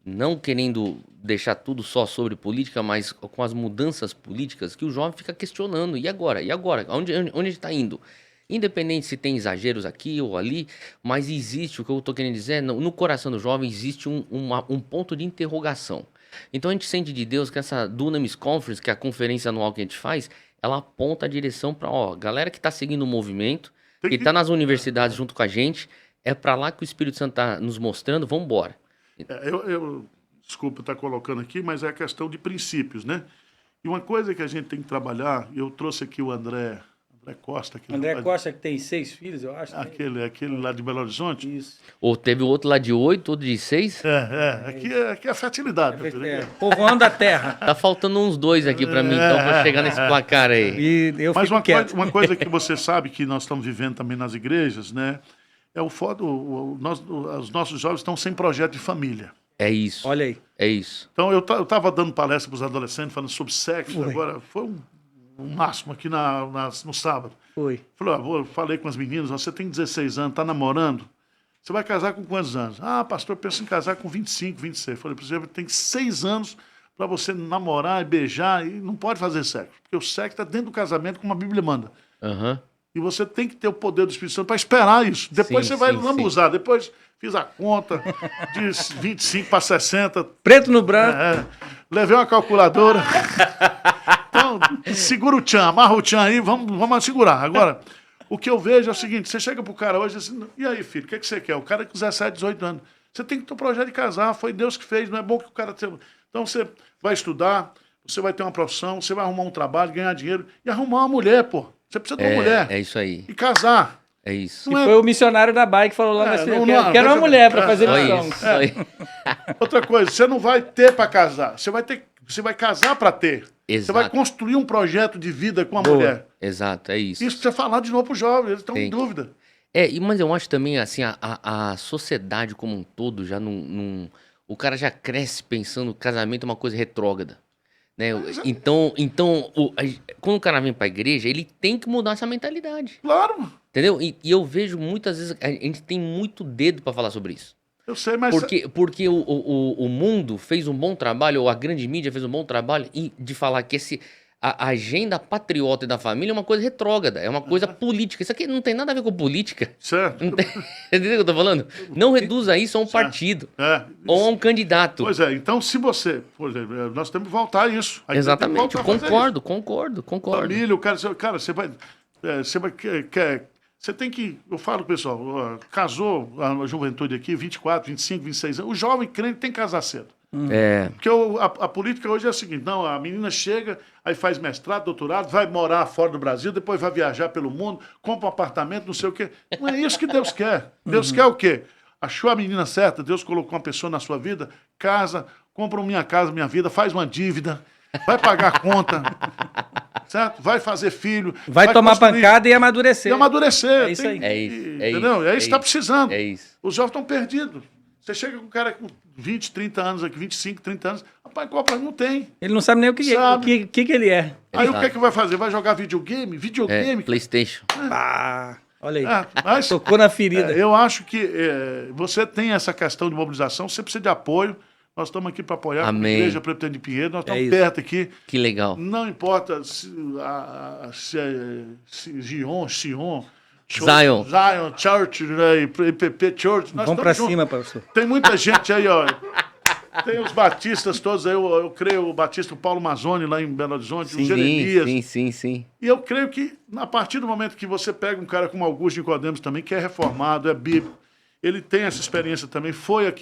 não querendo deixar tudo só sobre política, mas com as mudanças políticas, que o jovem fica questionando. E agora? E agora? Onde a gente está indo? Independente se tem exageros aqui ou ali, mas existe, o que eu estou querendo dizer, no coração do jovem existe um ponto de interrogação. Então a gente sente de Deus que essa Dunamis Conference, que é a conferência anual que a gente faz, ela aponta a direção para, galera que está seguindo o movimento, que está nas universidades junto com a gente, é para lá que o Espírito Santo está nos mostrando, vamos embora. Desculpa estar colocando aqui, mas é a questão de princípios, né? E uma coisa que a gente tem que trabalhar, eu trouxe aqui o André Costa. André Costa, que tem 6 filhos, eu acho. Aquele lá de Belo Horizonte. Isso. Ou teve o outro lá de 8, outro de 6. Aqui é a fertilidade. meu filho. Povoando a terra. Tá faltando uns 2 aqui para mim, então, para chegar nesse placar aí. E eu Mas fico quieto. uma coisa que você sabe que nós estamos vivendo também nas igrejas, né? É o foda, os nossos jovens estão sem projeto de família. É isso. Olha aí. É isso. Então, eu estava dando palestra para os adolescentes, falando sobre sexo, Foi. agora foi um máximo aqui no sábado. Foi. Falei com as meninas, você tem 16 anos, está namorando, você vai casar com quantos anos? Ah, pastor, eu penso em casar com 25, 26. Falei, por exemplo, tem 6 anos para você namorar e beijar e não pode fazer sexo, porque o sexo está dentro do casamento, como a Bíblia manda. Aham. E você tem que ter o poder do Espírito Santo para esperar isso. Depois Sim, você vai sim, lambuzar. Depois fiz a conta de 25 para 60. Preto no branco. Levei uma calculadora. Então, segura o tchan, amarra o tchan aí, vamos segurar. Agora, o que eu vejo é o seguinte, você chega pro cara hoje e diz assim, e aí, filho, o que você quer? O cara com 17, 18 anos. Você tem que ter um projeto de casar, foi Deus que fez, não é bom que o cara... Então, você vai estudar, você vai ter uma profissão, você vai arrumar um trabalho, ganhar dinheiro e arrumar uma mulher, pô. Você precisa de uma mulher. É isso aí. E casar. É isso. Não E é- foi o missionário da bike que falou lá na não, eu quero uma veja mulher bem. para fazer Só missão. isso. Só isso. Outra coisa, você não vai ter para casar. Você vai casar para ter. Você vai Exato. construir um projeto de vida com a Boa. mulher. Exato, é isso. Isso precisa falar de novo para os jovens, eles estão em Tem. dúvida. Mas eu acho também, assim, a sociedade como um todo já não... O cara já cresce pensando que casamento é uma coisa retrógrada. Né? Então quando o cara vem pra igreja, ele tem que mudar essa mentalidade. Claro, Entendeu? E eu vejo muitas vezes, a gente tem muito dedo pra falar sobre isso. eu sei, mas... Porque o mundo fez um bom trabalho, ou a grande mídia fez um bom trabalho de falar que a agenda patriota e da família é uma coisa retrógrada, é uma coisa política. Isso aqui não tem nada a ver com política. Certo. Não tem- Entendeu o que eu tô falando? Não reduza isso a um partido ou a um candidato. Pois é, então se você... Por exemplo, nós temos que voltar a isso. A gente Exatamente, tem que voltar a fazer concordo. isso. Família, o cara, você vai... Você tem que... Eu falo, pessoal, casou a juventude aqui, 24, 25, 26 anos. O jovem crente tem que casar cedo. É, Porque a política hoje é a seguinte, não, a menina chega, aí faz mestrado, doutorado, vai morar fora do Brasil, depois vai viajar pelo mundo, compra um apartamento, não sei o quê. Não é isso que Deus quer. Deus quer o quê? Achou a menina certa, Deus colocou uma pessoa na sua vida, casa, compra uma minha casa, minha vida, faz uma dívida, vai pagar a conta, certo? Vai fazer filho. Vai tomar construir, pancada e amadurecer. E amadurecer. É isso aí. É isso, é Entendeu? isso, É isso é que está isso. precisando. é isso. Os jovens estão perdidos. Você chega com um cara com 20, 30 anos aqui, 25, 30 anos, rapaz, compra, não tem. Ele não sabe nem o que ele é. Aí Exato. o que vai fazer? Vai jogar videogame? É, Videogame? PlayStation. Ah, olha aí. Mas Tocou na ferida. eu acho que você tem essa questão de mobilização, você precisa de apoio. Nós estamos aqui para apoiar a Amém. Igreja Presbiteriana de Pinheiro, nós estamos isso. perto aqui. Que legal. Não importa se Zion, Zion. Church, né, IPP Church. Nós Vamos para estamos juntos. cima, professor. Tem muita gente aí, ó. Tem os batistas todos aí, eu creio o batista Paulo Mazzoni lá em Belo Horizonte, o Jeremias. Sim. E eu creio que, a partir do momento que você pega um cara como Augusto Nicodemos também, que é reformado, é bíblico, ele tem essa experiência também, foi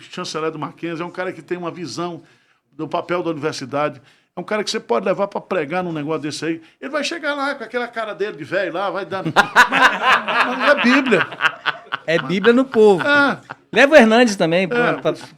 chanceler do Mackenzie, é um cara que tem uma visão do papel da universidade. É um cara que você pode levar para pregar num negócio desse aí. Ele vai chegar lá com aquela cara dele de velho lá, vai dando. Mas não é Bíblia. É Bíblia no povo. É. Leva o Hernandes também.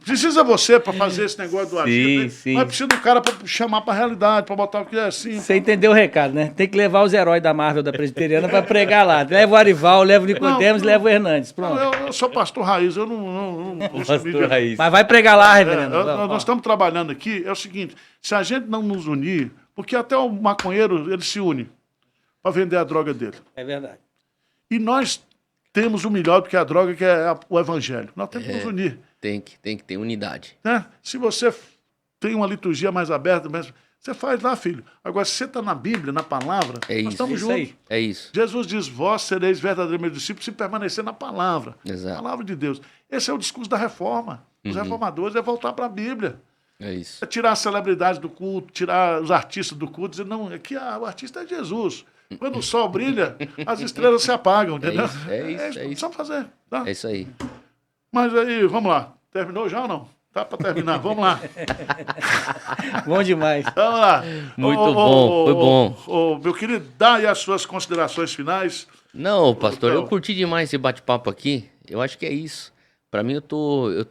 Precisa você para fazer esse negócio do agir, né? sim. Mas precisa do cara para chamar para a realidade, para botar o que é assim. Você entendeu o recado, né? Tem que levar os heróis da Marvel, da Presbiteriana, para pregar lá. Leva o Arival, leva o Nicodemos, leva o Hernandes. Pronto. Eu sou pastor raiz, eu não Pastor Raiz. Mas vai pregar lá, reverendo. nós estamos trabalhando aqui, é o seguinte, se a gente não nos unir, porque até o maconheiro, ele se une para vender a droga dele. É verdade. E nós temos o melhor do que a droga, que é o evangelho. Nós temos que nos unir. Tem que ter unidade. Né? Se você tem uma liturgia mais aberta, você faz lá, filho. Agora, se você está na Bíblia, na palavra, É nós isso. estamos É isso juntos. aí. É isso. Jesus diz, vós sereis verdadeiros discípulos se permanecer na palavra. Exato. Palavra de Deus. Esse é o discurso da reforma. Os reformadores é voltar para a Bíblia. É isso. É tirar a celebridade do culto, tirar os artistas do culto, dizer, não, aqui o artista é Jesus. Quando o sol brilha, as estrelas se apagam, entendeu? É isso. Precisamos fazer. Tá? É isso aí. Mas aí, vamos lá. Terminou já ou não? Tá para terminar. Vamos lá. Bom demais. Vamos lá. Muito bom, foi bom. Meu querido, dá aí as suas considerações finais. Não, pastor, Então. eu curti demais esse bate-papo aqui. Eu acho que é isso. Pra mim,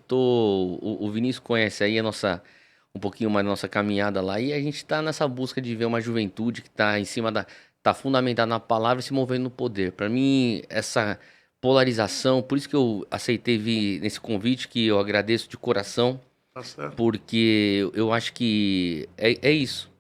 o Vinícius conhece aí um pouquinho mais da nossa caminhada lá, e a gente tá nessa busca de ver uma juventude que tá em cima tá fundamentada na palavra e se movendo no poder. Pra mim, essa polarização, por isso que eu aceitei vir nesse convite, que eu agradeço de coração, Tá certo? porque eu acho que é isso.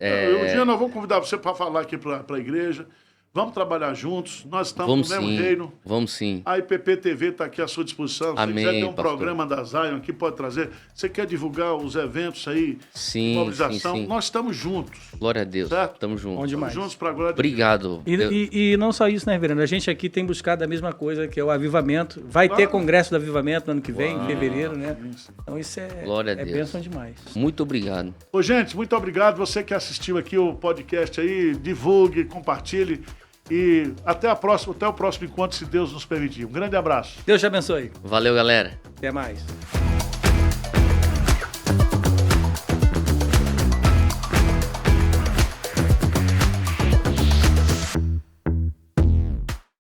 Um dia nós vamos convidar você para falar aqui para a igreja. Vamos trabalhar juntos. Nós estamos Vamos no mesmo sim, reino. vamos sim. A IPP TV está aqui à sua disposição. Se Amém, você quiser ter um pastor. programa da Zion aqui, pode trazer. Você quer divulgar os eventos aí, Sim, mobilização? sim. Nós estamos juntos. Glória a Deus. Certo? Tamo Bom junto. demais. Estamos juntos para a glória de Obrigado. E não só isso, né, reverendo? A gente aqui tem buscado a mesma coisa, que é o avivamento. Vai ter Claro. congresso do avivamento no ano que vem, em fevereiro, né? Deus. Então isso Glória a é Deus. bênção demais. Muito obrigado. Ô, gente, muito obrigado. Você que assistiu aqui o podcast aí, divulgue, compartilhe. E até o próximo encontro, se Deus nos permitir. Um grande abraço. Deus te abençoe. Valeu, galera. Até mais.